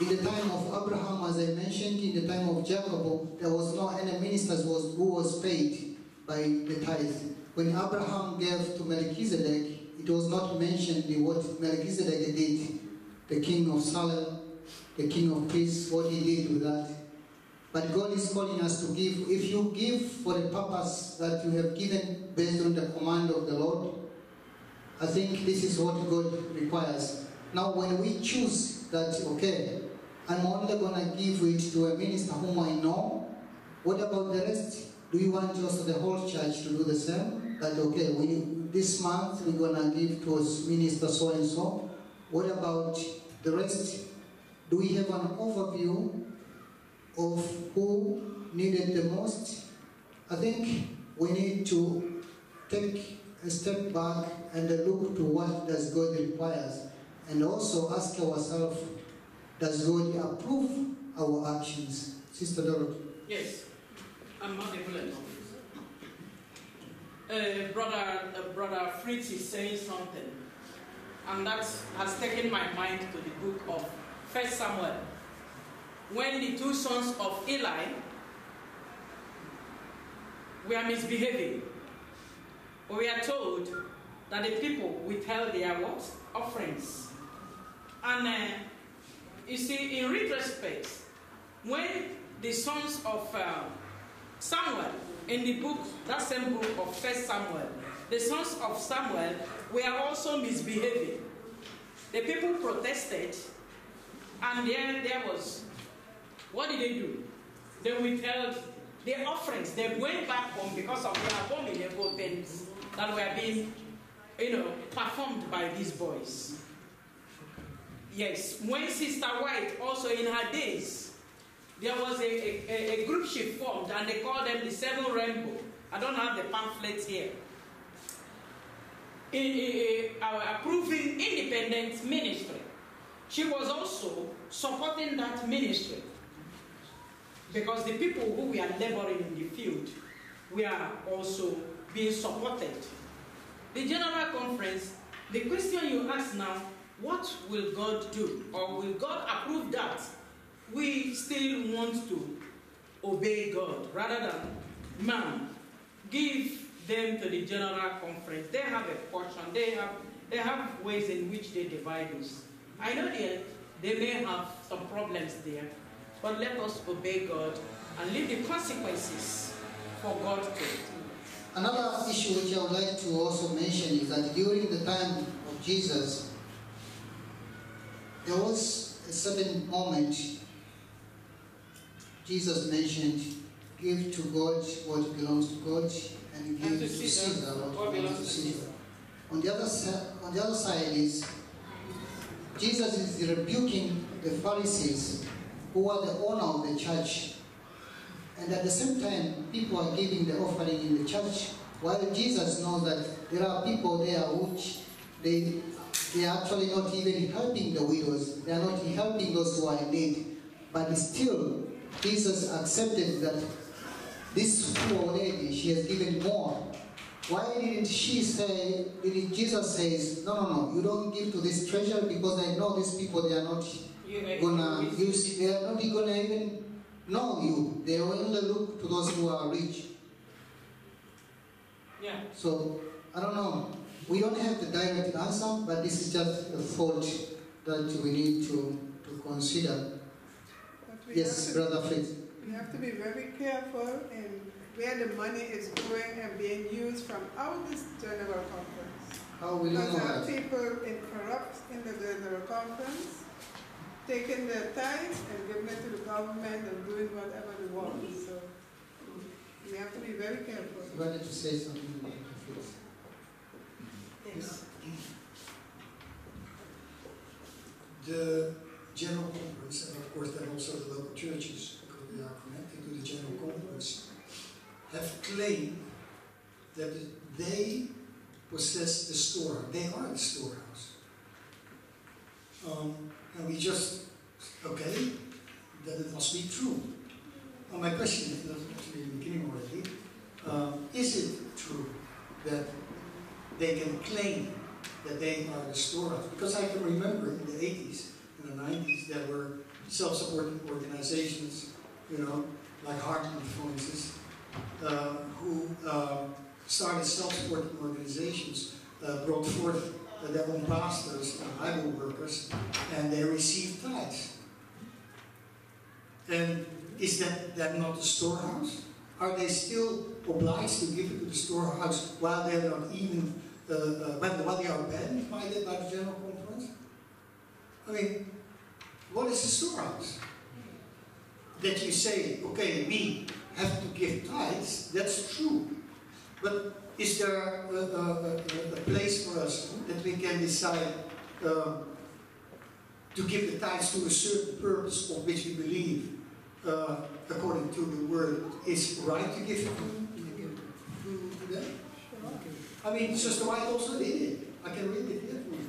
In the time of Abraham, as I mentioned, in the time of Jacob, there was no any ministers who was paid by the tithe. When Abraham gave to Melchizedek, it was not mentioned what Melchizedek did, the king of Salem, the king of peace, what he did with that. But God is calling us to give. If you give for the purpose that you have given based on the command of the Lord, I think this is what God requires. Now, when we choose that, okay, I'm only going to give it to a minister whom I know, what about the rest? Do you want also the whole church to do the same? That, okay, this month we're going to give to minister so-and-so. What about the rest? Do we have an overview of who needed the most? I think we need to take a step back and look to what does God requires, and also ask ourselves, does God approve our actions? Sister Dorothy. Yes, I'm not able enough. Brother Fritz is saying something, and that has taken my mind to the book of 1 Samuel, when the two sons of Eli were misbehaving. We are told that the people withheld their what? Offerings. And you see, in retrospect, when the sons of Samuel, in the book, that same book of 1 Samuel, the sons of Samuel were also misbehaving. The people protested, and there was, what did they do? They withheld their offerings. They went back home because of the abominable things that were being, performed by these boys. Yes, when Sister White, also in her days, there was a group she formed, and they called them the Seven Rainbow. I don't have the pamphlets here. approving independent ministry. She was also supporting that ministry because the people who were laboring in the field were also being supported. The General Conference, the question you ask now, what will God do? Or will God approve that? We still want to obey God rather than man. Give them to the General Conference. They have a portion. They have ways in which they divide this. I know they may have some problems there, but let us obey God and leave the consequences for God to. Another issue which I would like to also mention is that during the time of Jesus, there was a certain moment Jesus mentioned, give to God what belongs to God, and give to Caesar what belongs to Caesar. On the other side is, Jesus is rebuking the Pharisees, who are the owner of the church. And at the same time, people are giving the offering in the church, while Jesus knows that there are people there which they are actually not even helping the widows. They are not helping those who are in need. But still, Jesus accepted that this poor lady, she has given more. Why didn't Jesus says, no, you don't give to this treasure because I know these people, they are not gonna use, they are not gonna even know you. They will only look to those who are rich. Yeah. So, I don't know. We don't have the direct answer, but this is just a thought that we need to consider. Yes, Brother Fritz. We have to be very careful in where the money is going and being used from out this General Conference. How will you know because there are that? people corrupt in the General Conference, taking their tithes and giving it to the government and doing whatever they want. So we have to be very careful. You wanted to say something about Fritz? Yes. The General Conference, and of course then also the local churches, because we are connected to the General Conference, have claimed that they possess the storehouse. They are the storehouse. And we just, okay, that it must be true. My question is, that's actually in the beginning already, is it true that they can claim that they are the storehouse? Because I can remember in the 80s, in the 90s, there were self-supporting organizations, like Hartman, for instance, who started self-supporting organizations, brought forth their own pastors and Bible workers, and they received tithes. And is that not the storehouse? Are they still obliged to give it to the storehouse while they are not even, while they are banned by the General Conference? I mean, what is the storehouse? That you say, okay, we have to give tithes, that's true. But is there a place for us that we can decide to give the tithes to a certain purpose of which we believe, according to the word, is right to give it to them? I mean, Sister White also did it. I can read it here for you.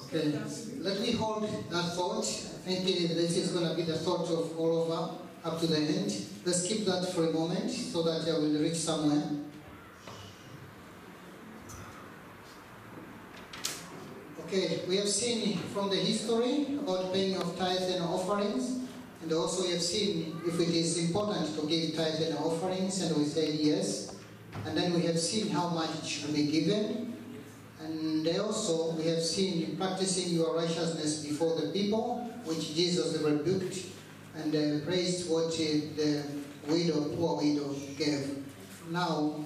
Okay, let me hold that thought. I think this is going to be the thought of all of us up to the end. Let's keep that for a moment so that I will reach somewhere. Okay, we have seen from the history about paying of tithes and offerings, and also we have seen if it is important to give tithes and offerings, and we say yes. And then we have seen how much should be given. And also, we have seen practicing your righteousness before the people, which Jesus rebuked and praised what the poor widow gave. Now,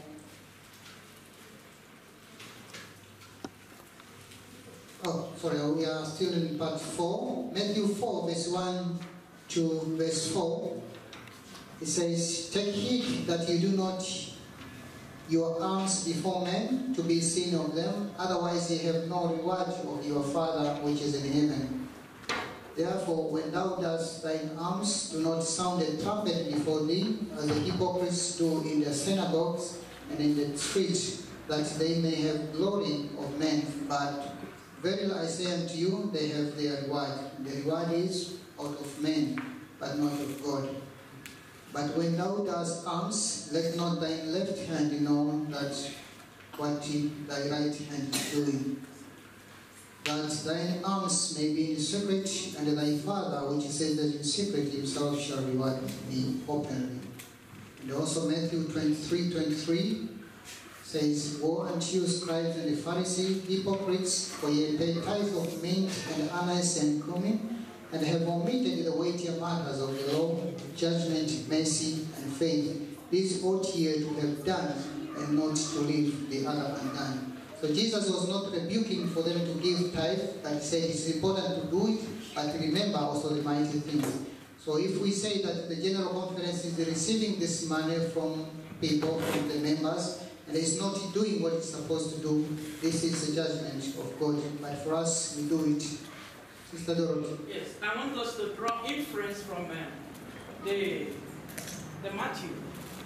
we are still in part 4. Matthew 4, verse 1 to verse 4. It says, "Take heed that you do not your alms before men to be seen of them, otherwise ye have no reward of your Father which is in heaven. Therefore, when thou dost thine alms, do not sound a trumpet before thee, as the hypocrites do in their synagogues and in the street, that they may have glory of men. But verily I say unto you, they have their reward. The reward is out of men, but not of God. But when thou dost alms, let not thy left hand know that what thy right hand is doing. That thine alms may be in secret, and thy Father, which says that in secret himself shall reward thee openly. And also Matthew 23:23 says, Woe unto you, scribes and the Pharisees, hypocrites, for ye pay tithe of mint and anise and cumin, and have omitted the weightier matters of the law, judgment, mercy, and faith. These ought ye to have done, and not to leave the other undone. So Jesus was not rebuking for them to give tithe, but he said it's important to do it, but remember also the mighty things. So if we say that the General Conference is receiving this money from people, from the members, and is not doing what it's supposed to do, this is the judgment of God. But for us, we do it. Sister Dorothy. Yes, I want us to draw inference from the Matthew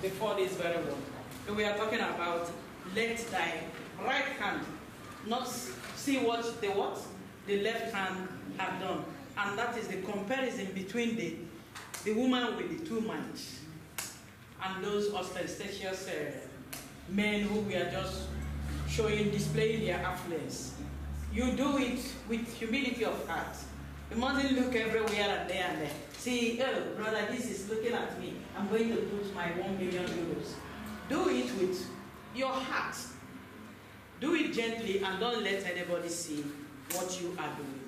before this very one. So we are talking about let thy right hand not see what the left hand have done. And that is the comparison between the woman with the 2 mites and those ostentatious men who we are just displaying their affluence. You do it with humility of heart. You mustn't look everywhere and there and there. See, oh, brother, this is looking at me. I'm going to put my 1 million euros. Do it with your heart. Do it gently and don't let anybody see what you are doing.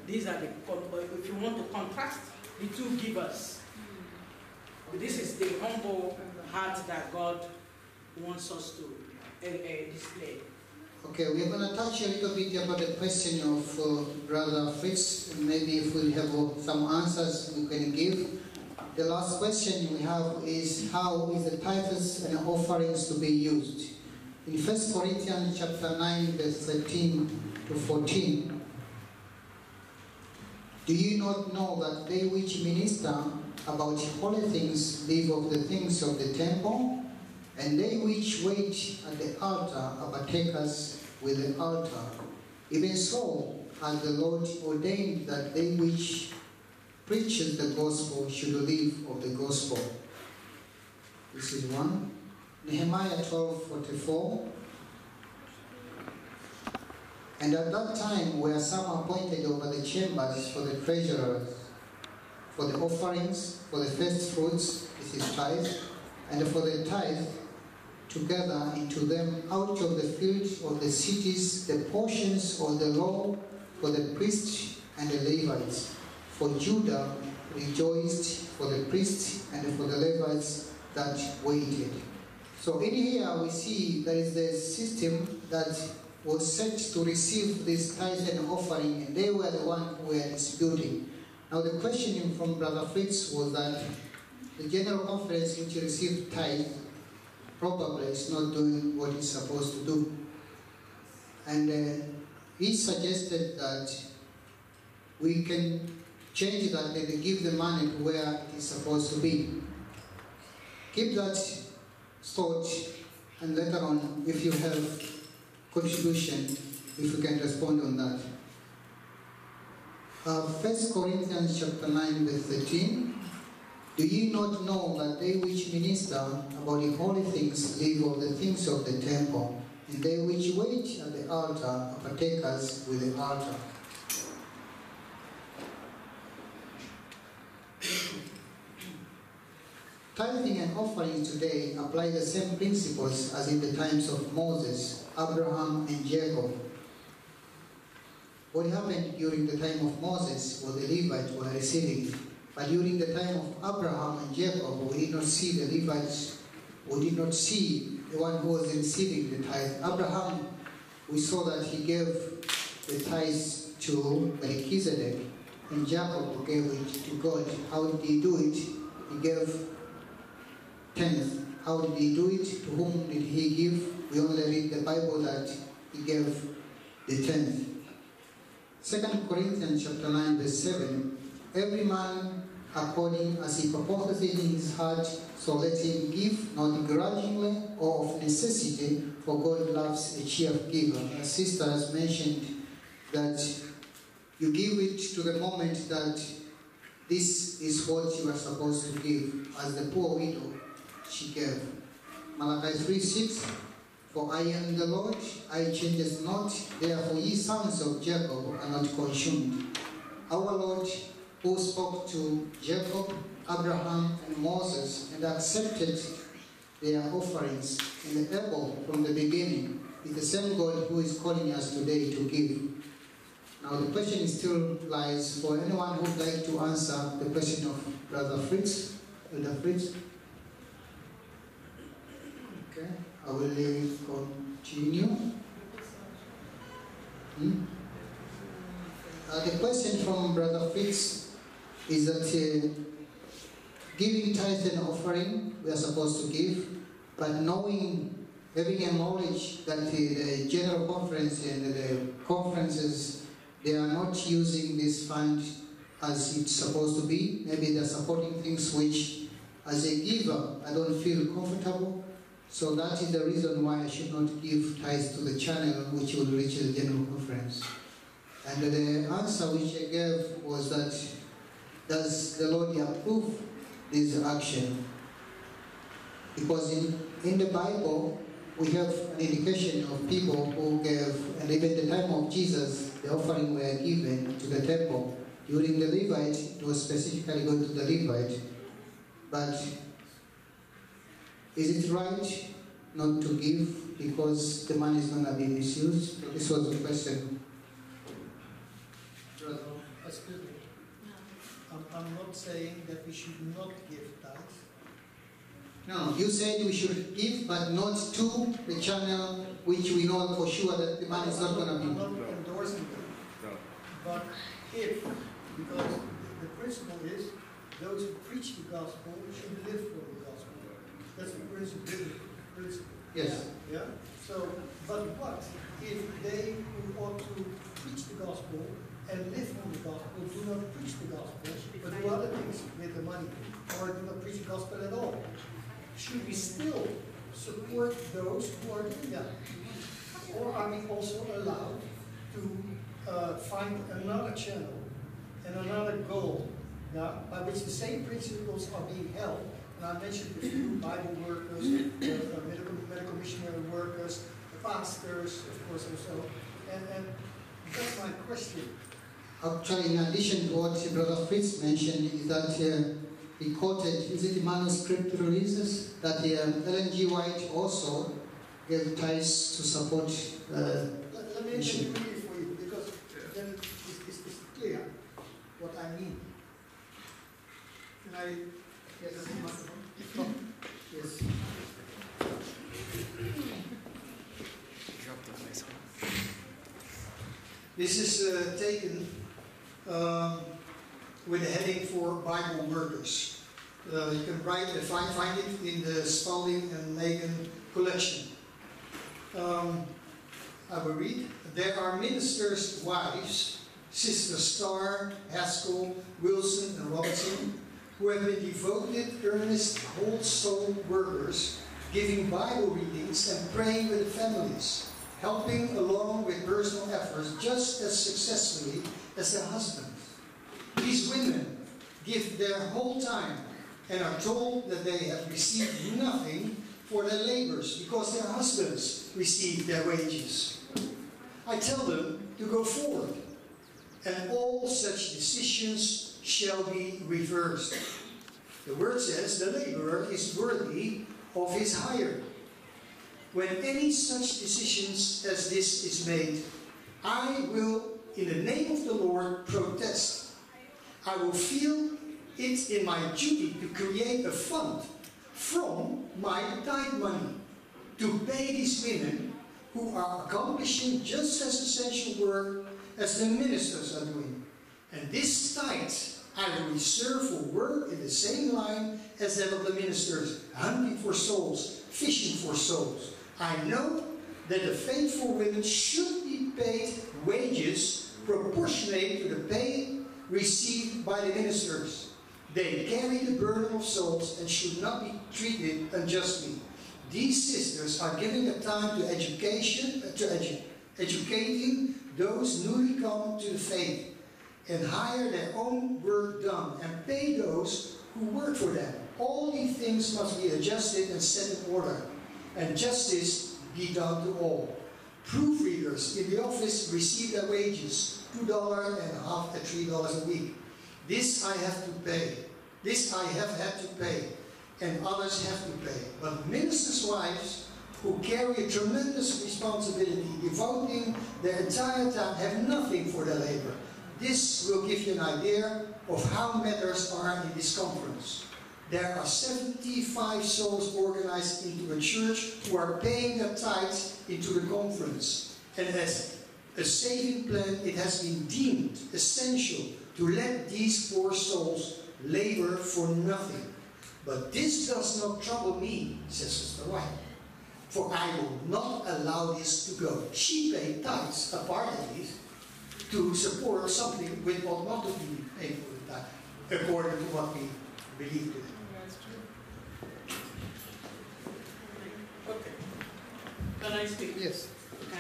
These are if you want to contrast the two givers. This is the humble heart that God wants us to display. Okay, we're going to touch a little bit about the question of Brother Fritz. Maybe if we have some answers we can give. The last question we have is, how is the tithes and offerings to be used? In 1 Corinthians chapter 9, verse 13 to 14, do you not know that they which minister about holy things live of the things of the temple? And they which wait at the altar are partakers with the altar. Even so, as the Lord ordained that they which preaches the gospel should live of the gospel. This is one. Nehemiah 12:44. And at that time were some appointed over the chambers for the treasurers, for the offerings, for the first fruits, this is tithe, and for the tithe, together into them out of the fields of the cities the portions of the law for the priests and the Levites. For Judah rejoiced for the priests and for the Levites that waited. So in here we see there is the system that was set to receive this tithe and offering, and they were the ones who were disputing. Now the questioning from Brother Fritz was that the General Conference which received tithe probably is not doing what it's supposed to do. And he suggested that we can change that, they give the money to where it is supposed to be. Keep that thought, and later on, if you have contribution, if you can respond on that. 1 Corinthians chapter 9, verse 13. Do ye not know that they which minister about the holy things live of the things of the temple, and they which wait at the altar are partakers with the altar? Tithing and offerings today apply the same principles as in the times of Moses, Abraham, and Jacob. What happened during the time of Moses was the Levites were receiving it. But during the time of Abraham and Jacob, we did not see the Levites, we did not see the one who was receiving the tithe. Abraham, we saw that he gave the tithes to Melchizedek, and Jacob gave it to God. How did he do it? He gave tenth. How did he do it? To whom did he give? We only read the Bible that he gave the tenth. 2 Corinthians chapter 9, verse 7. Every man according as he purposeth in his heart, so let him give, not grudgingly or of necessity, for God loves a cheerful giver. A sister has mentioned that you give it to the moment that this is what you are supposed to give, as the poor widow she gave. Malachi 3:6, for I am the Lord, I changes not, therefore ye sons of Jacob are not consumed. Our Lord, who spoke to Jacob, Abraham, and Moses, and accepted their offerings and able from the beginning, is the same God who is calling us today to give. Now the question still lies for anyone who would like to answer the question of Brother Fritz, Elder Fritz. Okay, I will continue. The question from Brother Fritz is that giving tithe and offering we are supposed to give, but having a knowledge that the general conference and the conferences, they are not using this fund as it's supposed to be. Maybe they're supporting things which, as a giver, I don't feel comfortable. So that is the reason why I should not give tithes to the channel which will reach the general conference. And the answer which I gave was that, does the Lord approve this action? Because in the Bible, we have an indication of people who gave, and even the time of Jesus, the offering were given to the temple. During the Levite, it was specifically going to the Levite. But is it right not to give because the money is going to be misused? So this was the question. Excuse me. I'm not saying that we should not give tithes. No, you said we should give, but not to the channel which we know for sure that the money is not going to be. I'm not endorsing it. But if, because the principle is, those who preach the gospel should live for the gospel. That's the principle. Yes. Yeah? So, but what if they who ought to preach the gospel and live on the gospel do not preach the gospel, but do other things with the money, or do not preach the gospel at all? Should we still support those who are doing that? Or are we also allowed to find another channel and another goal by which the same principles are being held? And I mentioned a few Bible workers, medical missionary workers, pastors, of course, also. And that's my question. Actually, in addition to what Brother Fritz mentioned, is that he quoted, is it the manuscript releases, that Ellen G. White also gave tithes to support Let me mission. read it for you, because then it's clear what I mean. Can I get the microphone? Yes. This is taken with a heading for Bible workers. You can find it in the Spalding and Megan collection. I will read. There are ministers' wives, Sister Starr, Haskell, Wilson, and Robertson, who have been devoted, earnest, whole-soul workers, giving Bible readings and praying with the families, helping along with personal efforts just as successfully as their husbands. These women give their whole time and are told that they have received nothing for their labors because their husbands receive their wages. I tell them to go forward, and all such decisions shall be reversed. The word says the laborer is worthy of his hire. When any such decisions as this is made, I will, in the name of the Lord, protest. I will feel it in my duty to create a fund from my tithe money to pay these women who are accomplishing just as essential work as the ministers are doing. And this tithe I will reserve for work in the same line as that of the ministers, hunting for souls, fishing for souls. I know that the faithful women should be paid wages proportionate to the pay received by the ministers. They carry the burden of souls and should not be treated unjustly. These sisters are giving the time to educating those newly come to the faith, and hire their own work done, and pay those who work for them. All these things must be adjusted and set in order, and justice be done to all. Proofreaders in the office receive their wages, $2.50 and $3 a week. This I have to pay. This I have had to pay, and others have to pay. But ministers' wives, who carry a tremendous responsibility, devoting their entire time, have nothing for their labor. This will give you an idea of how matters are in this conference. There are 75 souls organized into a church who are paying their tithes into the conference. And as a saving plan, it has been deemed essential to let these poor souls labor for nothing. But this does not trouble me, says Sister White, for I will not allow this to go. She paid tithes, a part at least, to support something with what not to be paid for the tithe, according to what we believe today. That's true. Okay. Can I speak? Yes.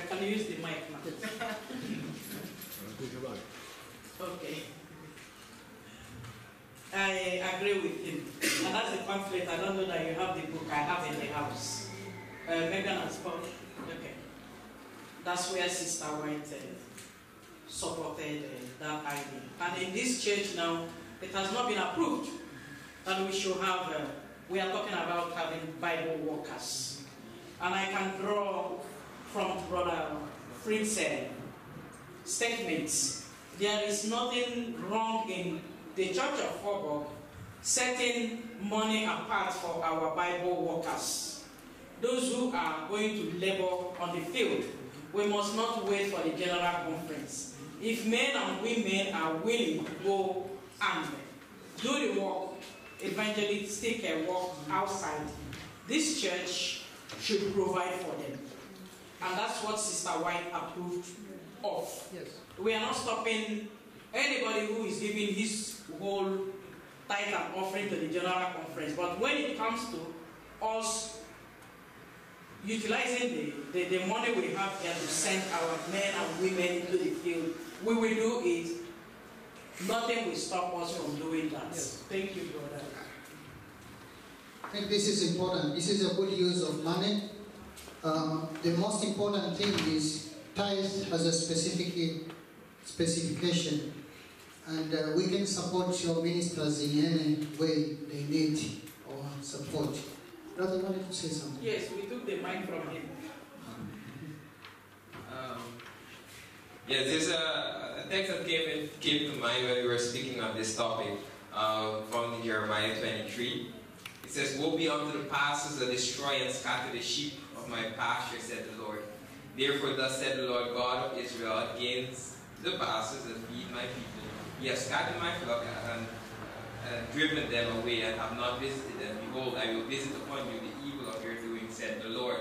Can you use the mic now? Okay. I agree with him. And that's the pamphlet. I don't know that you have the book. I have in the house. Megan has spoken. Okay. That's where Sister White supported that idea. And in this church now, it has not been approved. And we should have, we are talking about having Bible workers. And I can draw from Brother Fritz's statements. There is nothing wrong in the Church of Voorburg setting money apart for our Bible workers. Those who are going to labor on the field. We must not wait for the general conference. If men and women are willing to go and do the work, evangelistic work outside, this church should provide for them. And that's what Sister White approved of. Yes. We are not stopping anybody who is giving his whole tithe and offering to the general conference. But when it comes to us utilizing the money we have here to send our men and women into the field, we will do it. Nothing will stop us from doing that. Yes. Thank you, brother. I think this is important. This is a good use of money. The most important thing is tithe has a specification, and we can support your ministers in any way they need or support. Brother, wanted to say something? Yes, we took the mic from him. Yes, there's a text that came to mind when we were speaking on this topic, found in Jeremiah 23. It says, "Woe be unto the pastors that destroy and scatter the sheep of my pasture, said the Lord. Therefore thus said the Lord God of Israel against the pastors that feed my people. Ye have scattered my flock and driven them away, and have not visited them. Behold, I will visit upon you the evil of your doing, said the Lord."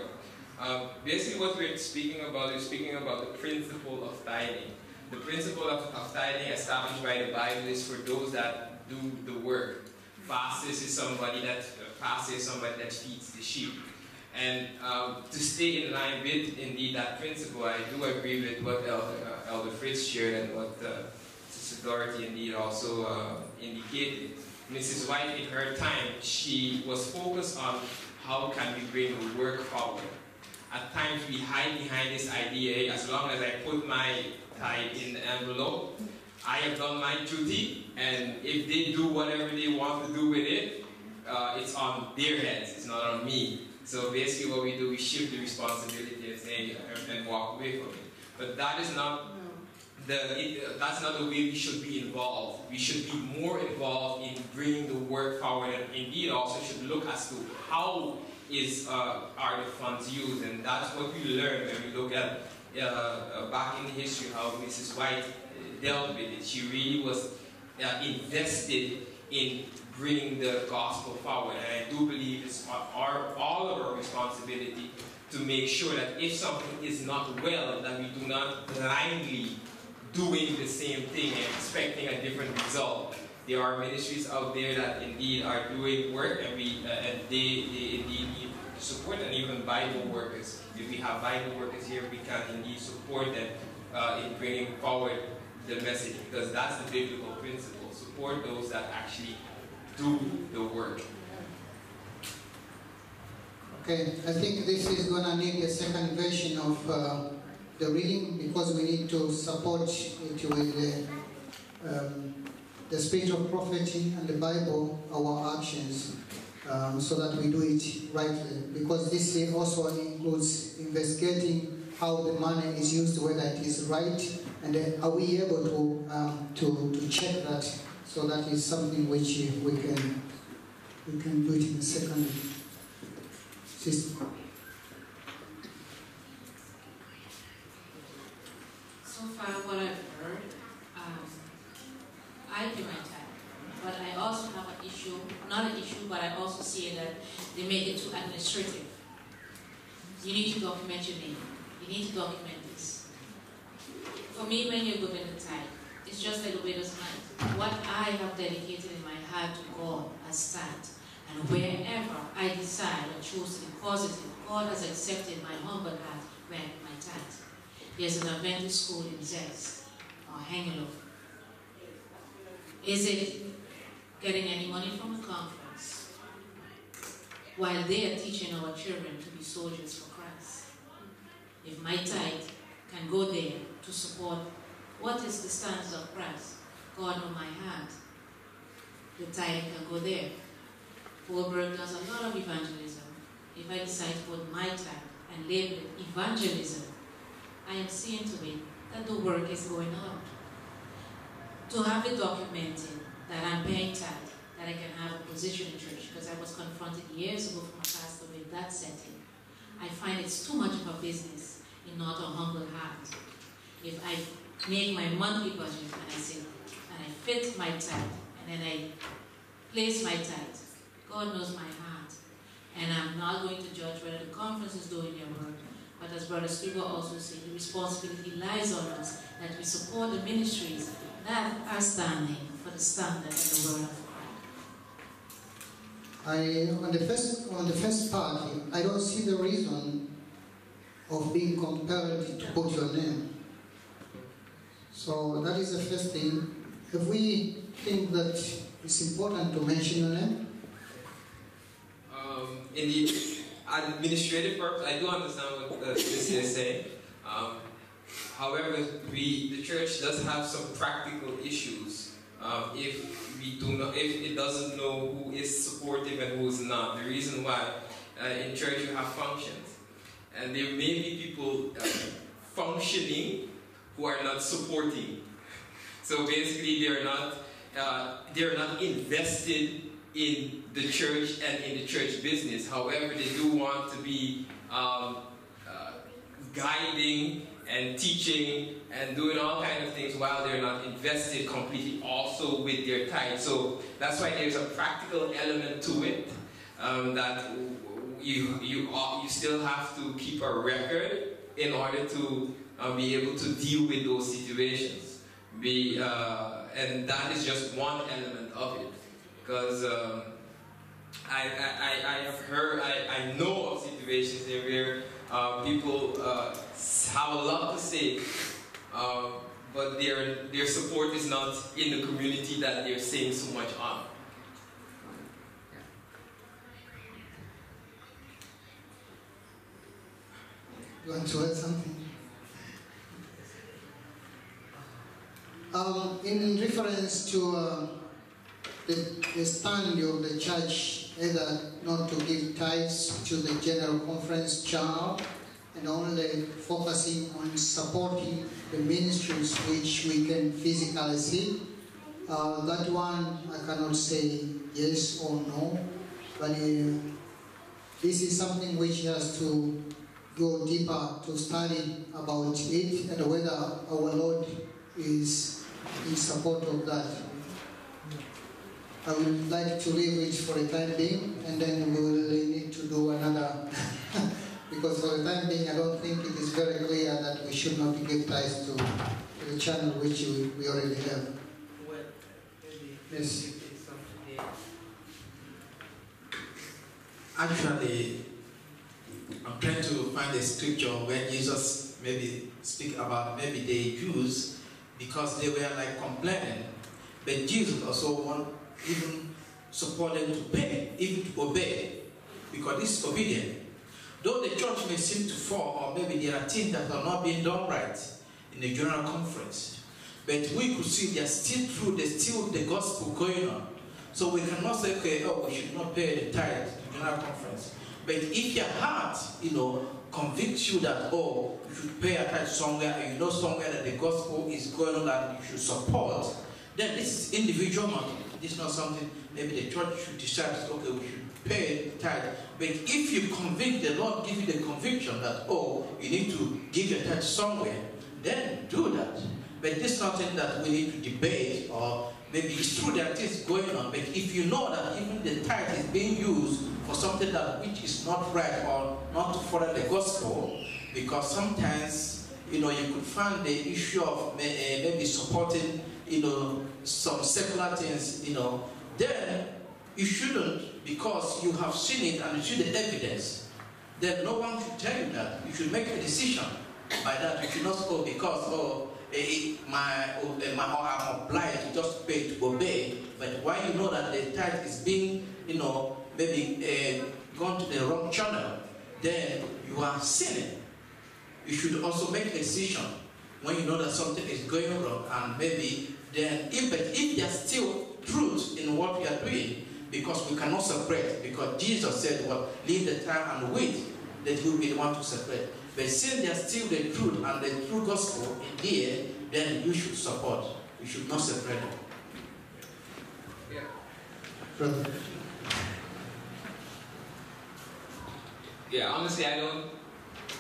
Basically what we're speaking about is speaking about the principle of tithing. The principle of tithing established by the Bible is for those that do the work. Pastor is somebody that feeds the sheep. And to stay in line with, indeed, that principle, I do agree with what Elder Fritz shared and what Sister Dorothy, indeed, also indicated. Mrs. White, in her time, she was focused on how can we bring the work forward. At times, we hide behind this idea, as long as I put my tithe in the envelope, I have done my duty, and if they do whatever they want to do with it, it's on their heads, it's not on me. So basically what we do, we shift the responsibility and say, and walk away from it. But that is not that's not the way we should be involved. We should be more involved in bringing the work forward, and indeed also should look as to how are the funds used. And that's what we learned when we look at back in history how Mrs. White dealt with it. She really was invested in bringing the gospel forward, and I do believe it's all of our responsibility to make sure that if something is not well, that we do not blindly doing the same thing and expecting a different result. there are ministries out there that indeed are doing work, and they indeed need support, and even Bible workers. If we have Bible workers here, we can indeed support them in bringing forward the message, because that's the biblical principle. Support those that actually do the work. Okay, I think this is going to need a second version of the reading, because we need to support it with the spirit of prophecy and the Bible, our actions, so that we do it rightly. Because this also includes investigating how the money is used, whether it is right, and are we able to check that. So that is something which we can do it in a second system. So far, what I've heard, I do my tithe, but I also have an issue, not an issue, but I also see that they make it too administrative. You need to document your name. You need to document this. For me, when you're giving the tithe, it's just like the widow's mite. What I have dedicated in my heart to God as tithe, and wherever I decide or choose to deposit it, God has accepted my humble heart when my tithe. There's an Adventist school in Zest or Hague. Is it getting any money from the conference while they are teaching our children to be soldiers for Christ? If my tithe can go there to support what is the stance of Christ, God know my heart, the tithe can go there. Voorburg does a lot of evangelism. If I decide to put my tithe and label it evangelism, I am seeing to it that the work is going on. To have it documented that I'm paying tithe, that I can have a position in church, because I was confronted years ago from a pastor with that setting. I find it's too much of a business in not a humble heart. If I make my monthly budget and I say, and I fit my tithe, and then I place my tithe, God knows my heart. And I'm not going to judge whether the conference is doing their work. But as Brother Spiegel also said, the responsibility lies on us that we support the ministries that are standing for the standard and the word of God. On the first part, I don't see the reason of being compelled to put your name. So that is the first thing. If we think that it's important to mention your name, in the administrative purpose, I do understand what this is saying. However, the church does have some practical issues if it doesn't know who is supportive and who is not. The reason why in church you have functions, and there may be people functioning who are not supporting. So basically, they are not invested in the church and in the church business. However, they do want to be guiding and teaching and doing all kinds of things while they're not invested completely also with their tithe. So that's why there's a practical element to it, that you still have to keep a record in order to be able to deal with those situations. And that is just one element of it. Because I know of situations where people have a lot to say, but their support is not in the community that they're saying so much on. you want to add something? In reference to the stand of the church, either not to give tithes to the General Conference channel and only focusing on supporting the ministries which we can physically see, that one I cannot say yes or no, but this is something which has to go deeper to study about it and whether our Lord is in support of that. I would like to leave it for the time being, and then we will need to do another, because for the time being I don't think it is very clear that we should not give tithes to the channel which we already have. Well, maybe Yes. Actually, I'm trying to find a scripture where Jesus maybe speak about maybe the Jews because they were like complaining, but Jesus also want even support them to pay, even to obey, because this is obedient. Though the church may seem to fall, or maybe there are things that are not being done right in the general conference, but we could see there's still truth, there's still the gospel going on. So we cannot say, okay, oh, we should not pay the tithe to the general conference. But if your heart, convicts you that, oh, you should pay a tithe somewhere, and you know somewhere that the gospel is going on and you should support, then this is individual money. This is not something maybe the church should decide, okay, we should pay the tithe. But if you convict, the Lord give you the conviction that, oh, you need to give your tithe somewhere, then do that. But this is nothing that we need to debate, or maybe it's true that things going on, but if you know that even the tithe is being used for something that which is not right or not to follow the gospel, because sometimes, you could find the issue of maybe supporting, some secular things, then you shouldn't, because you have seen it and you see the evidence. Then no one should tell you that. You should make a decision by that. You should not go because, I'm obliged to just pay to obey, but why you know that the tithe is being, maybe gone to the wrong channel, then you are sinning. You should also make a decision when you know that something is going wrong, and maybe then, if there's still truth in what we are doing, because we cannot separate, because Jesus said, well, leave the time and wait, that you will be the one to separate. But since there's still the truth and the true gospel in there, then you should support. You should not separate them. Yeah. Brother. Yeah, honestly, I don't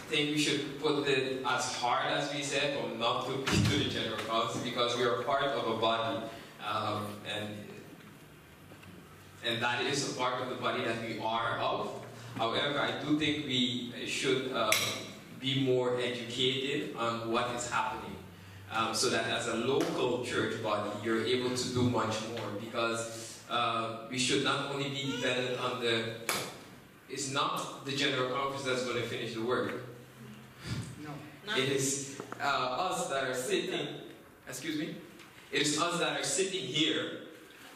think we should put it as hard as we said, or not to the general council, because we are part of a body, and that is a part of the body that we are of. However, I do think we should be more educated on what is happening, so that as a local church body, you're able to do much more, because we should not only be dependent on it's not the general conference that's going to finish the work. No. It is us that are sitting, it is us that are sitting here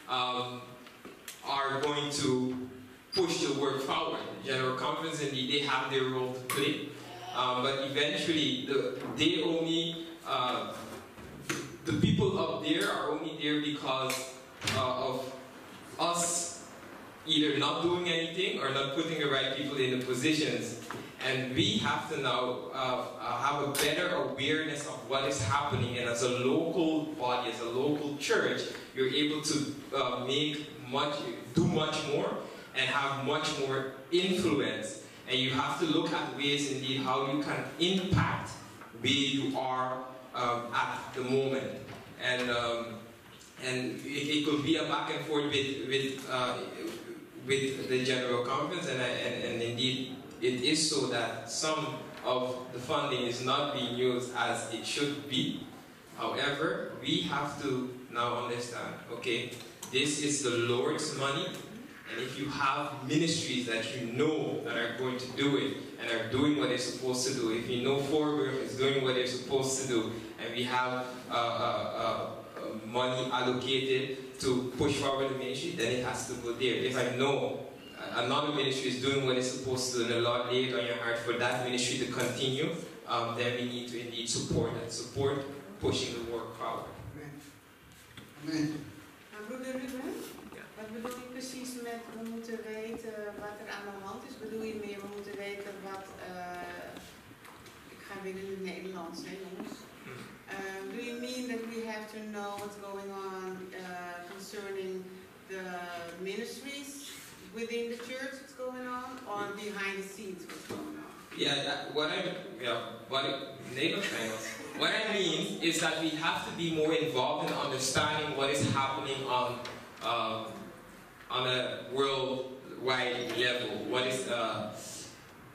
are going to push the work forward. The general conference, indeed, they have their role to play. But eventually, the people up there are only there because of us either not doing anything or not putting the right people in the positions. And we have to now have a better awareness of what is happening. And as a local body, as a local church, you're able to do much more and have much more influence. And you have to look at ways, indeed, how you can impact where you are at the moment. And it could be a back and forth with the general conference, and indeed it is so that some of the funding is not being used as it should be. However, we have to now understand, okay, this is the Lord's money, and if you have ministries that you know that are going to do it and are doing what they're supposed to do, if you know Voorburg is doing what they're supposed to do, and we have money allocated to push forward the ministry, then it has to go there. If I know another ministry is doing what it's supposed to do, and the Lord laid it on your heart for that ministry to continue, then we need to indeed support that. Support pushing the work forward. Amen. Broeder Ruben, wat bedoel je precies met we moeten weten wat er aan de hand is? Bedoel je meer we moeten weten wat... ik ga weer in het Nederlands, hè jongens? Do you mean that we have to know what's going on concerning the ministries within the church that's going on, or behind the scenes what's going on? What I mean is that we have to be more involved in understanding what is happening on a worldwide level.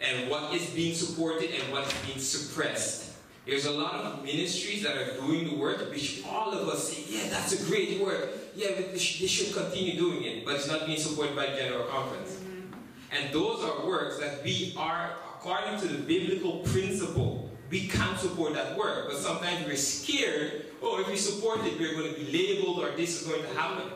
And what is being supported and what is being suppressed. There's a lot of ministries that are doing the work, which all of us say, yeah, that's a great work. Yeah, they should continue doing it, but it's not being supported by the General Conference. And those are works that we are, according to the biblical principle, we can't support that work. But sometimes we're scared, oh, if we support it, we're going to be labeled or this is going to happen.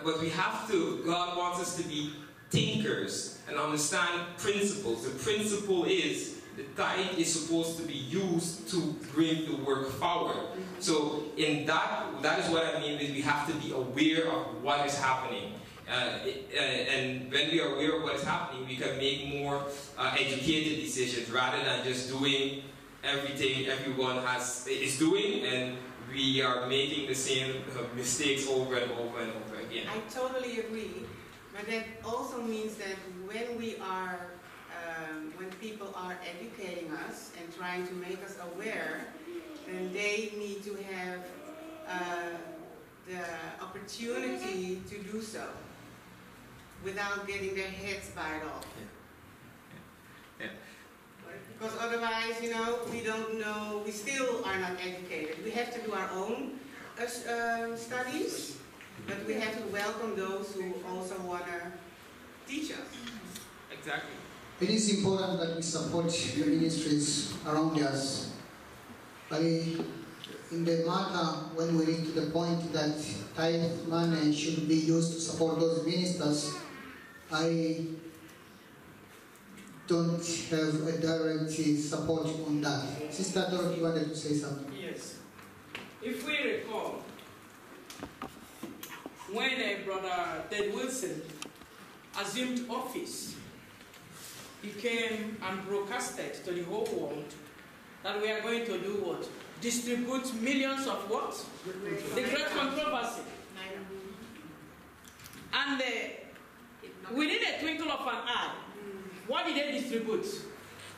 But we have to, God wants us to be thinkers and understand principles. The principle is, the tithe is supposed to be used to bring the work forward. So in that is what I mean, is we have to be aware of what is happening. And when we are aware of what is happening, we can make more educated decisions rather than just doing everything everyone is doing, and we are making the same mistakes over and over and over again. I totally agree, but that also means that when we are when people are educating us and trying to make us aware, then they need to have the opportunity to do so without getting their heads bite off. Yeah. Because otherwise, you know, we don't know, we still are not educated. We have to do our own studies, but we have to welcome those who also want to teach us. Exactly. It is important that we support the ministries around us. But in the matter, when we reach to the point that tithe money should be used to support those ministers, I don't have a direct support on that. Sister Dorothy wanted to say something. Yes. If we recall, when Brother Ted Wilson assumed office, he came and broadcasted to the whole world that we are going to do what? Distribute millions of what? The great controversy. And within a twinkle of an eye, what did they distribute?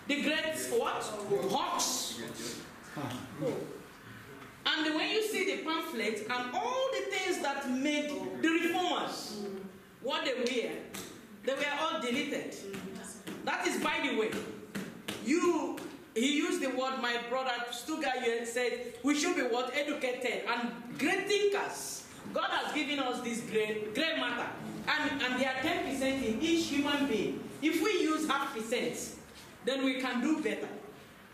The great what? Hawks. And when you see the pamphlet and all the things that made the reformers what they were all deleted. That is, by the way, he used the word, my brother Stuga said, we should be what? Educated and great thinkers. God has given us this great matter. And there are 10% in each human being. If we use 0.5%, then we can do better.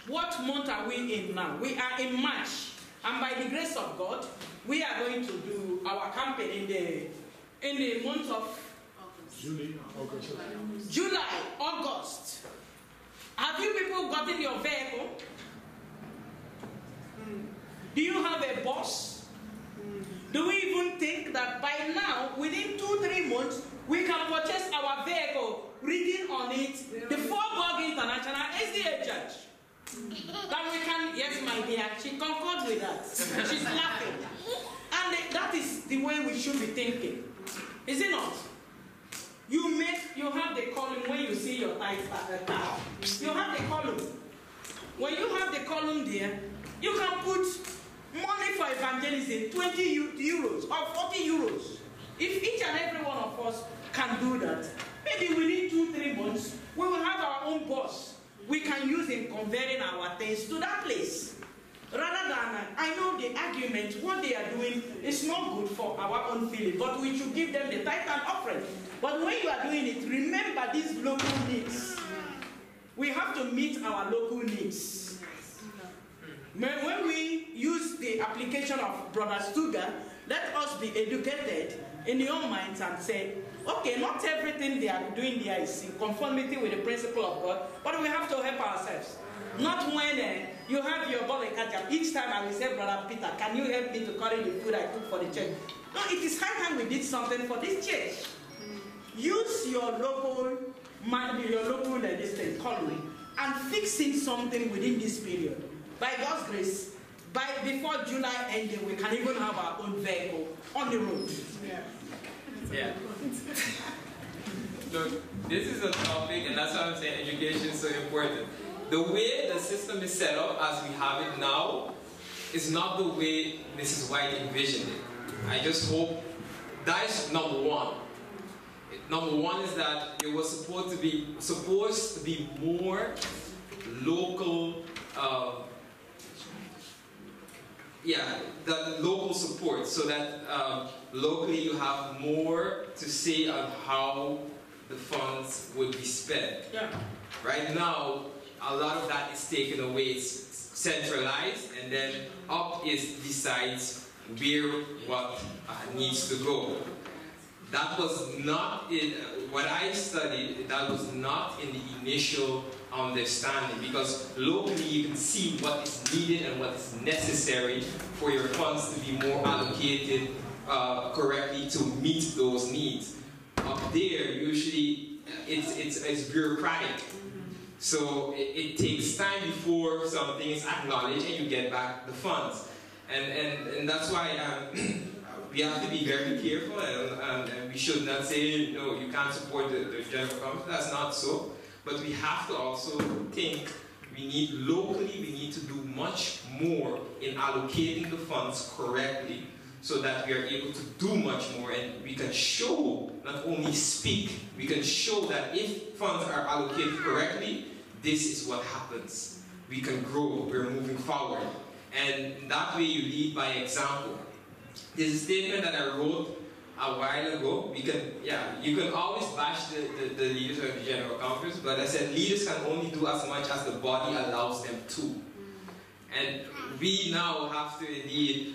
What month are we in now? We are in March. And by the grace of God, we are going to do our campaign in the month of July, August. Have you people gotten your vehicle? Do you have a bus? Do we even think that by now, within 2-3 months, we can purchase our vehicle, reading on it, the Voorburg International SDA Church? That we can, yes, my dear, she concords with that. She's laughing. And that is the way we should be thinking. Is it not? You have the column when you see your tithe car. You have the column. When you have the column there, you can put money for evangelism, 20 euros or 40 euros. If each and every one of us can do that, maybe within 2-3 months, we will have our own bus. We can use in converting our things to that place. Rather than, I know the argument, what they are doing is not good for our own feeling, but we should give them the tithe and offering. But when you are doing it, remember these local needs. We have to meet our local needs. When we use the application of Brother Stuga, let us be educated in your minds and say, okay, not everything they are doing there is in conformity with the principle of God, but we have to help ourselves. Not when you have your ball and catch up. Each time I will say, Brother Peter, can you help me to carry the food I cook for the church? No, it is high time we did something for this church. Use your local colony and fix in something within this period. By God's grace, before July ending, we can even have our own vehicle on the road. Yeah. Look, this is a topic, and that's why I'm saying education is so important. The way the system is set up as we have it now is not the way Mrs. White envisioned it. I just hope that is number one. Number one is that it was supposed to be more local the local support, so that locally you have more to say on how the funds would be spent. Yeah. Right now, a lot of that is taken away. It's centralized, and then up is decides where what needs to go. That was not in what I studied. That was not in the initial understanding, because locally you can see what is needed and what is necessary for your funds to be more allocated correctly to meet those needs. Up there, usually it's bureaucratic. So it takes time before something is acknowledged and you get back the funds. And that's why we have to be very careful, and we should not say, no, you can't support the general conference. That's not so. But we have to also think we need to do much more in allocating the funds correctly, so that we are able to do much more, and we can show, not only speak, we can show that if funds are allocated correctly, this is what happens. We can grow, we're moving forward. And that way you lead by example. There's a statement that I wrote a while ago. You can always bash the leaders of the General Conference, but I said leaders can only do as much as the body allows them to. And we now have to indeed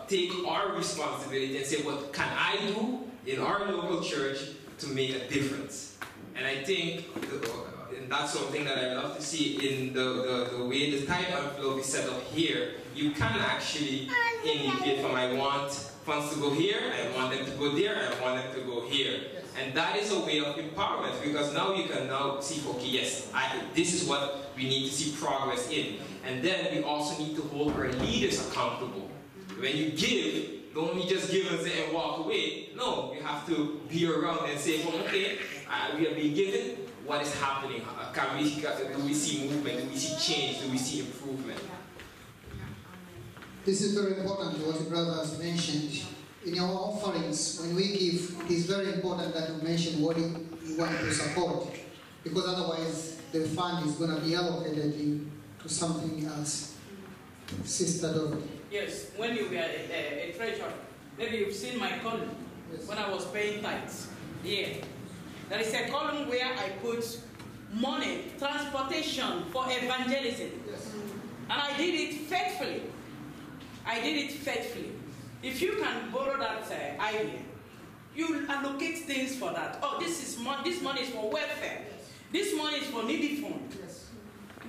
take our responsibility and say, what can I do in our local church to make a difference? And I think, and that's something that I love to see in the way the tithe envelope is set up here. You can actually indicate from, I want funds to go here, I want them to go there, I want them to go here. And that is a way of empowerment, because now you can now see, okay, yes, this is what we need to see progress in. And then we also need to hold our leaders accountable. When you give, don't only just give and say and walk away. No, you have to be around and say, well, okay, we have been given. What is happening? Do we see movement? Do we see change? Do we see improvement? This is very important, what the brother has mentioned. In our offerings, when we give, it is very important that we mention what we want to support, because otherwise the fund is going to be allocated to something else. Sister Dorothy. Yes, when you were a treasurer, maybe you've seen my column. Yes. When I was paying tithes. Yeah. There is a column where I put money, transportation for evangelism. Yes. And I did it faithfully. If you can borrow that idea, you allocate things for that. Oh, this money is for welfare. This money is for needy fund. Yes.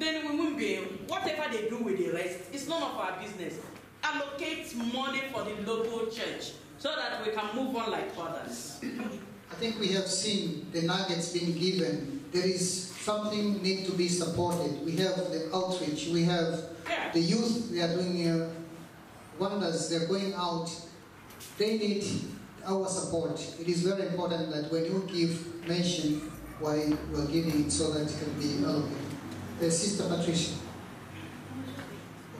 Then we won't be, whatever they do with the rest, it's none of our business. Allocate money for the local church so that we can move on like others. I think we have seen the nuggets being given. There is something need to be supported. We have the outreach. We have the youth. They are doing wonders. They're going out. They need our support. It is very important that when you give, mention why you are giving it, so that it can be allocated. Sister Patricia.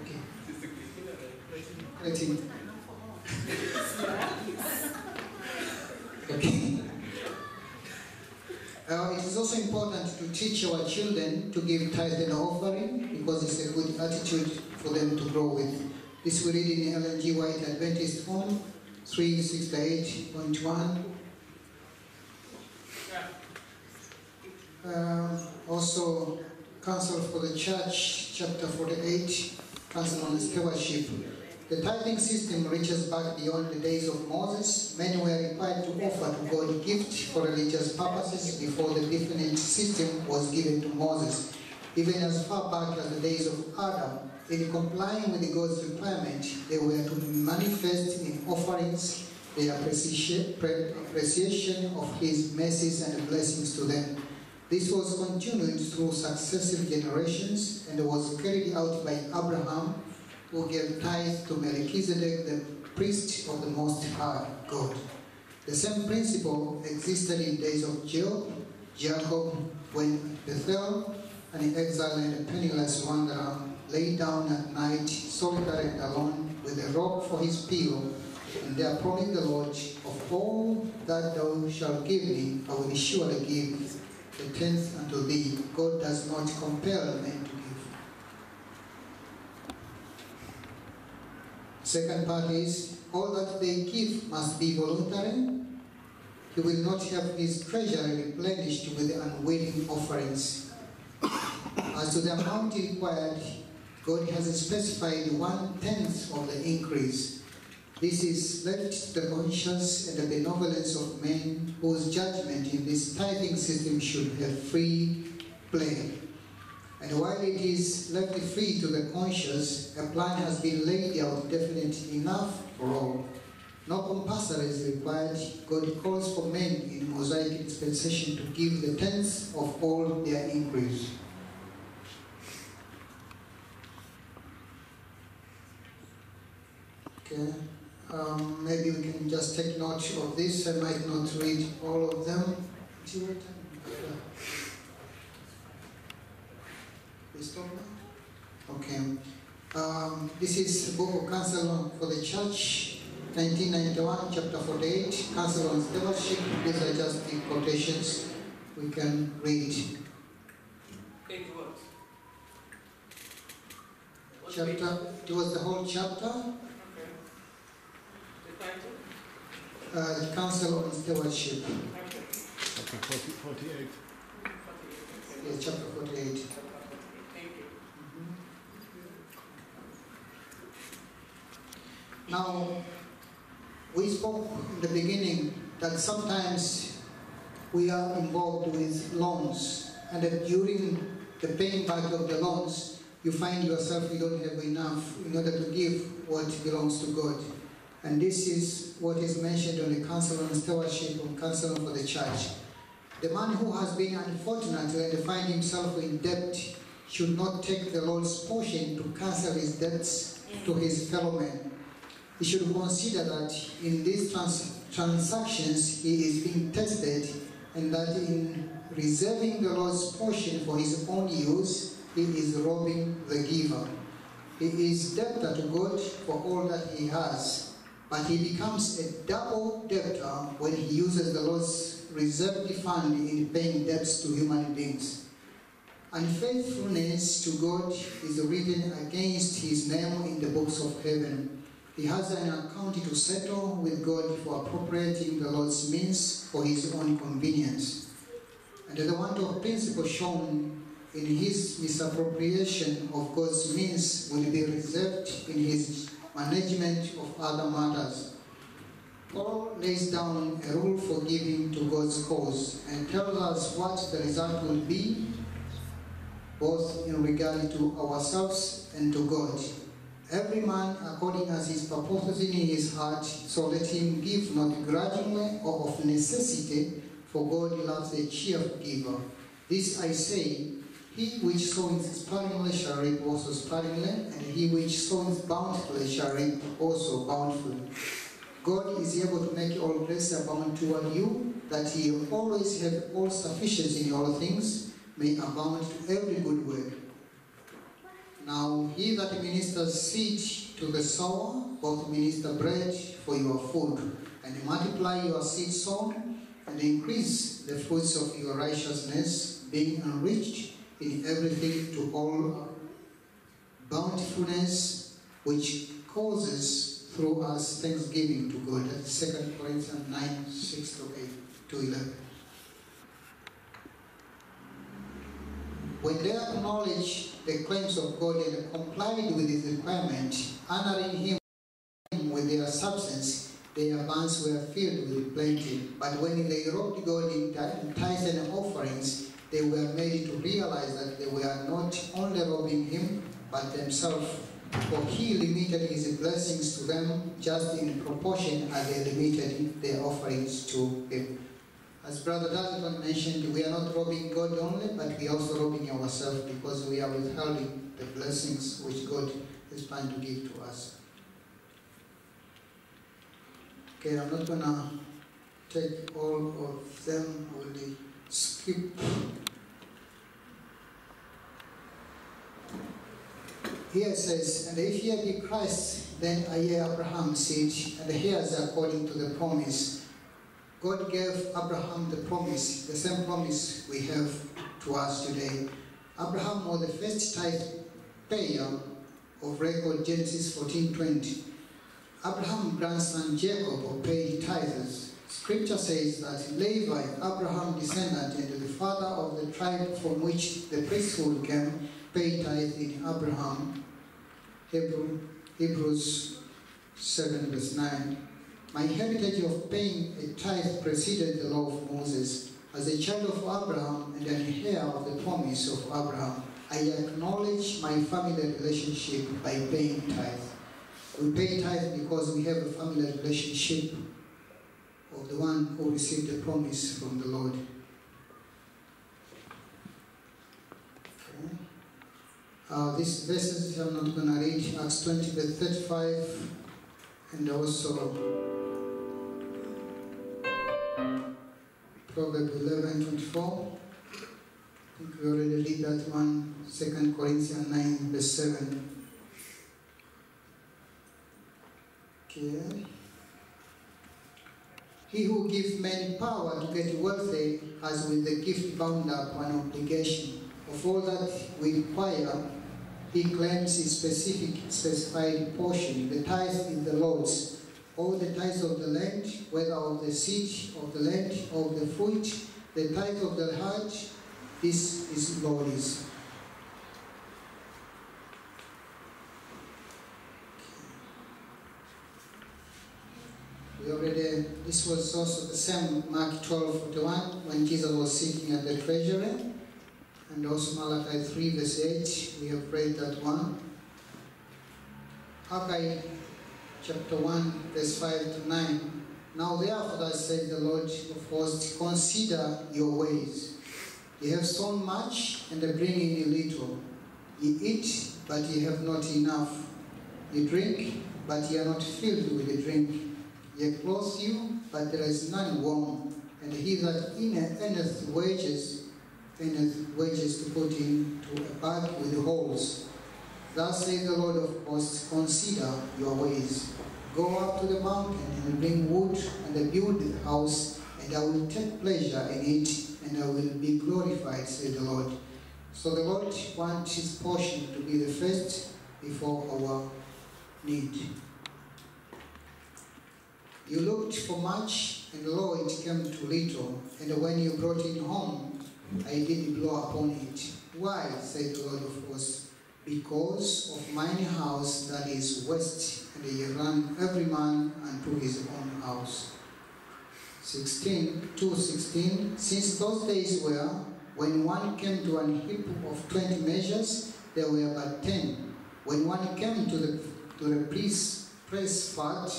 Okay. Sister Okay. It is also important to teach our children to give tithe and offering, because it's a good attitude for them to grow with. This we read in Ellen G. White Adventist Home 368.1. Also, Council for the Church, chapter 48, Council on Stewardship. The tithing system reaches back beyond the days of Moses. Many were required to offer to God a gift for religious purposes before the definite system was given to Moses. Even as far back as the days of Adam, in complying with God's requirement, they were to manifest in offerings their appreciation of His mercies and blessings to them. This was continued through successive generations and was carried out by Abraham, who gave tithe to Melchizedek, the priest of the Most High God. The same principle existed in days of Jacob, when Bethel, an exile and a penniless wanderer, lay down at night, solitary and alone, with a rock for his pillow, and there promised the Lord, of all that thou shalt give me, I will surely give the tenth unto thee. God does not compel men to give. Second part is, all that they give must be voluntary. He will not have his treasury replenished with unwilling offerings. As to the amount required, God has specified 1/10 of the increase. This is left to the conscience and the benevolence of men whose judgment in this tithing system should have free play. And while it is left free to the conscience, a plan has been laid out definite enough for all. No compulsory is required. God calls for men in Mosaic dispensation to give the tenth of all their increase. Okay, maybe we can just take note of this. I might not read all of them. We stop now? Okay. This is the Book of Counsel for the Church, 1991, chapter 48, Counsel on Stewardship. These are just the quotations we can read. Page what? Chapter, it was the whole chapter. Okay. The title? Counsel on Stewardship. Okay. Chapter 48. Yes, chapter 48. Thank you. Now, we spoke in the beginning that sometimes we are involved with loans, and that during the paying back of the loans, you find yourself you don't have enough in order to give what belongs to God. And this is what is mentioned on the Counsel on Stewardship and Counsel for the Church. The man who has been unfortunate and find himself in debt should not take the Lord's portion to cancel his debts to his fellow men. He should consider that in these transactions he is being tested, and that in reserving the Lord's portion for his own use, he is robbing the giver. He is debtor to God for all that he has, but he becomes a double debtor when he uses the Lord's reserved fund in paying debts to human beings. Unfaithfulness to God is written against his name in the books of heaven. He has an account to settle with God for appropriating the Lord's means for his own convenience. And the want of principle shown in his misappropriation of God's means will be reserved in his management of other matters. Paul lays down a rule for giving to God's cause and tells us what the result will be, both in regard to ourselves and to God. Every man according as his purposes in his heart, so let him give not grudgingly or of necessity, for God loves a cheerful giver. This I say, he which soweth sparingly shall reap also sparingly, and he which soweth bountifully shall reap also bountifully. God is able to make all grace abound toward you, that ye always have all sufficiency in all things, may abound to every good work. Now he that ministers seed to the sower, both minister bread for your food, and multiply your seed sown, and increase the fruits of your righteousness, being enriched in everything to all bountifulness, which causes through us thanksgiving to God. That's 2 Corinthians 9, 6 to 11. When they acknowledge the claims of God and complied with his requirement, honoring him with their substance, their barns were filled with plenty. But when they robbed God in tithes and offerings, they were made to realize that they were not only robbing him, but themselves. For he limited his blessings to them just in proportion as they limited their offerings to him. As Brother Dalton mentioned, we are not robbing God only, but we are also robbing ourselves, because we are withholding the blessings which God is trying to give to us. Okay, I'm not going to take all of them, only skip. Here it says, and if ye be Christ, then are ye Abraham's seed, and heirs according to the promise. God gave Abraham the promise, the same promise we have to us today. Abraham was the first tithe payer of record, Genesis 14:20. Abraham's grandson Jacob paid tithes. Scripture says that Levi, Abraham's descendant and the father of the tribe from which the priesthood came, paid tithe in Abraham. Hebrews 7 verse 9. My heritage of paying a tithe preceded the law of Moses. As a child of Abraham and an heir of the promise of Abraham, I acknowledge my family relationship by paying tithe. We pay tithe because we have a family relationship of the one who received the promise from the Lord. Okay. These verses I'm not going to read. Acts 20 verse 35 and also Proverbs 11:24. I think we already read that one. 2 Corinthians 9 verse 7. Okay. He who gives men power to get wealthy has with the gift bound up an obligation. Of all that we require, he claims his specified portion. The tithe is the Lord's. All the tithes of the land, whether of the seed of the land, of the fruit, the tithe of the heart, this is Lord's. This was also the same Mark 12:41 when Jesus was sitting at the treasury, and also Malachi 3 verse 8, we have read that one. Hague chapter 1 verse 5 to 9. Now therefore, thus says the Lord of hosts, consider your ways. Ye have sown much and bring in little. Ye eat, but ye have not enough. Ye drink, but ye are not filled with the drink. Ye clothe you, but there is none warm. And he that earneth wages to put into a bag with holes. Thus says the Lord of hosts, consider your ways. Go up to the mountain and bring wood and build the house, and I will take pleasure in it, and I will be glorified, says the Lord. So the Lord wants his portion to be the first before our need. You looked for much, and lo, it came to little, and when you brought it home, I did blow upon it. Why, said the Lord of hosts? Because of mine house that is waste, and ye run every man unto his own house. 2:16. Since those days were, when one came to an heap of 20 measures, there were but 10. When one came to the press fat,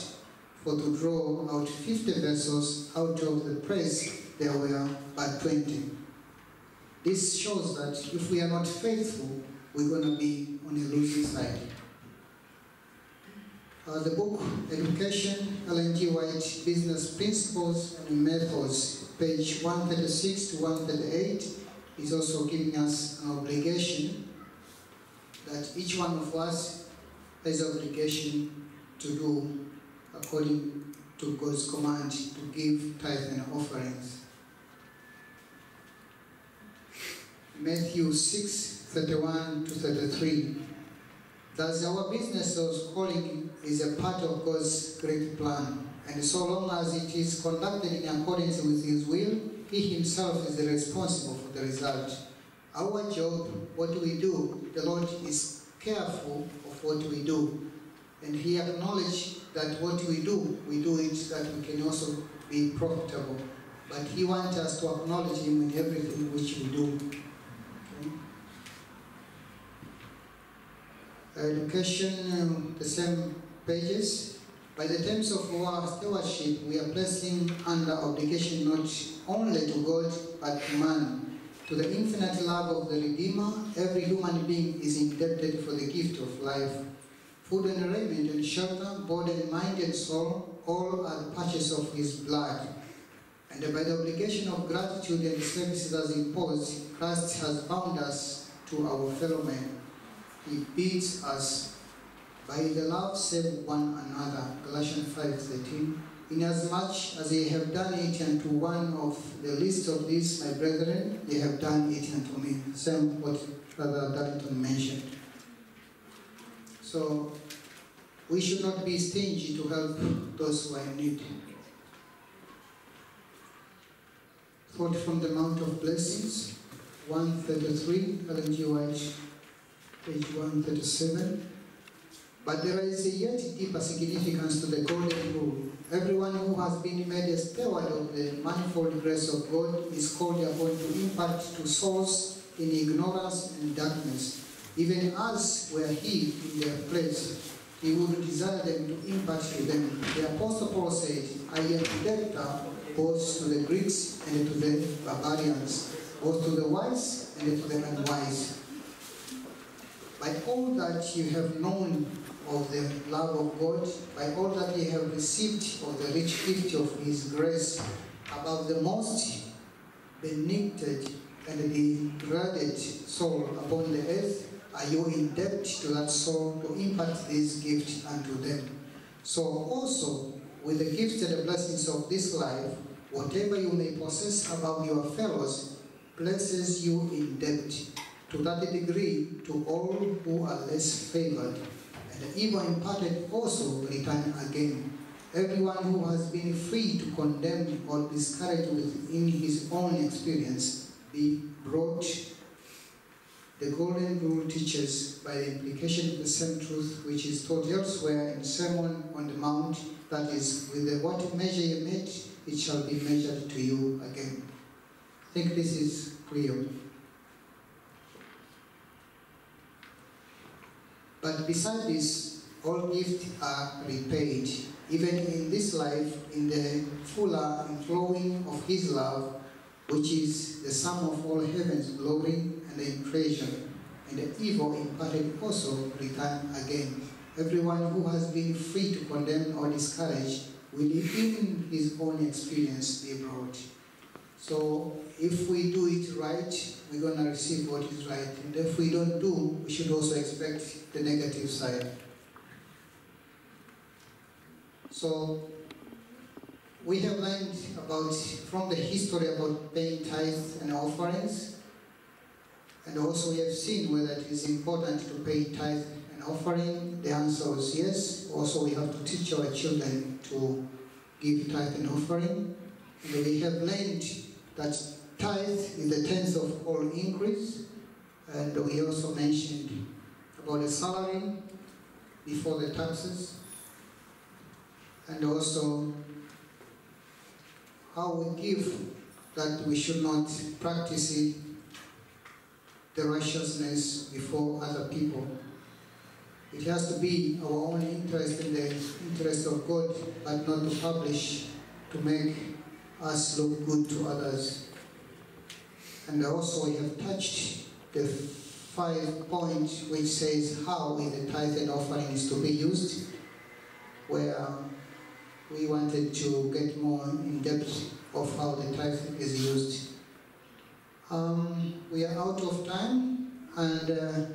for to draw out 50 vessels out of the press, there were but 20. This shows that if we are not faithful, we're going to be on a losing side. The book, Education, Ellen G. White, Business Principles and Methods, page 136 to 138, is also giving us an obligation that each one of us has an obligation to do according to God's command to give tithe and offerings. Matthew 6:31 to 33. Thus our business of calling is a part of God's great plan, and so long as it is conducted in accordance with his will, he himself is responsible for the result. Our job, what we do, the Lord is careful of what we do, and he acknowledges that what we do it that we can also be profitable. But he wants us to acknowledge him in everything which we do. Okay. Education, the same pages. By the terms of our stewardship, we are placing under obligation not only to God, but to man. To the infinite love of the Redeemer, every human being is indebted for the gift of life. Food and raiment and shelter, body and mind and soul, all are the purchase of his blood. And by the obligation of gratitude and services as imposed, Christ has bound us to our fellow men. He bids us, by the love save one another, Galatians 5:13. Inasmuch as ye have done it unto one of the least of these, my brethren, ye have done it unto me. Same what Brother Darlington mentioned. So, we should not be stingy to help those who are in need. Quote from the Mount of Blessings, 133, Ellen G. White, page 137. But there is a yet deeper significance to the golden rule. Everyone who has been made a steward of the manifold grace of God is called upon to impart to souls in ignorance and darkness, even as were he in their place. He would desire them to impart to them. The Apostle Paul said, I am debtor both to the Greeks and to the barbarians, both to the wise and to the unwise. By all that you have known of the love of God, by all that ye have received of the rich gift of his grace, above the most benighted and degraded soul upon the earth, are you in debt to that soul to impart this gift unto them. So also, with the gifts and the blessings of this life, whatever you may possess above your fellows places you in debt to that degree to all who are less favored. And evil imparted also return again. Everyone who has been free to condemn or discourage within his own experience be brought. The golden rule teaches by the implication of the same truth which is taught elsewhere in Sermon on the Mount, that is, with the what measure you mete, it shall be measured to you again. I think this is clear. But beside this, all gifts are repaid, even in this life, in the fuller inflowing of his love, which is the sum of all heaven's glory and treasure, and the evil imparted also return again. Everyone who has been free to condemn or discourage will in his own experience be brought. So if we do it right, we're going to receive what is right. And if we don't do, we should also expect the negative side. So we have learned from the history about paying tithes and offerings. And also we have seen whether it is important to pay tithe and offering. The answer was yes. Also we have to teach our children to give tithe and offering. And we have learned that tithe is the tenth of all increase. And we also mentioned about the salary before the taxes. And also how we give, that we should not practice it, the righteousness before other people. It has to be our own interest in the interest of God, but not to publish, to make us look good to others. And also we have touched the 5 points which says how the tithe and offering is to be used, where we wanted to get more in depth of how the tithe is used. We are out of time, and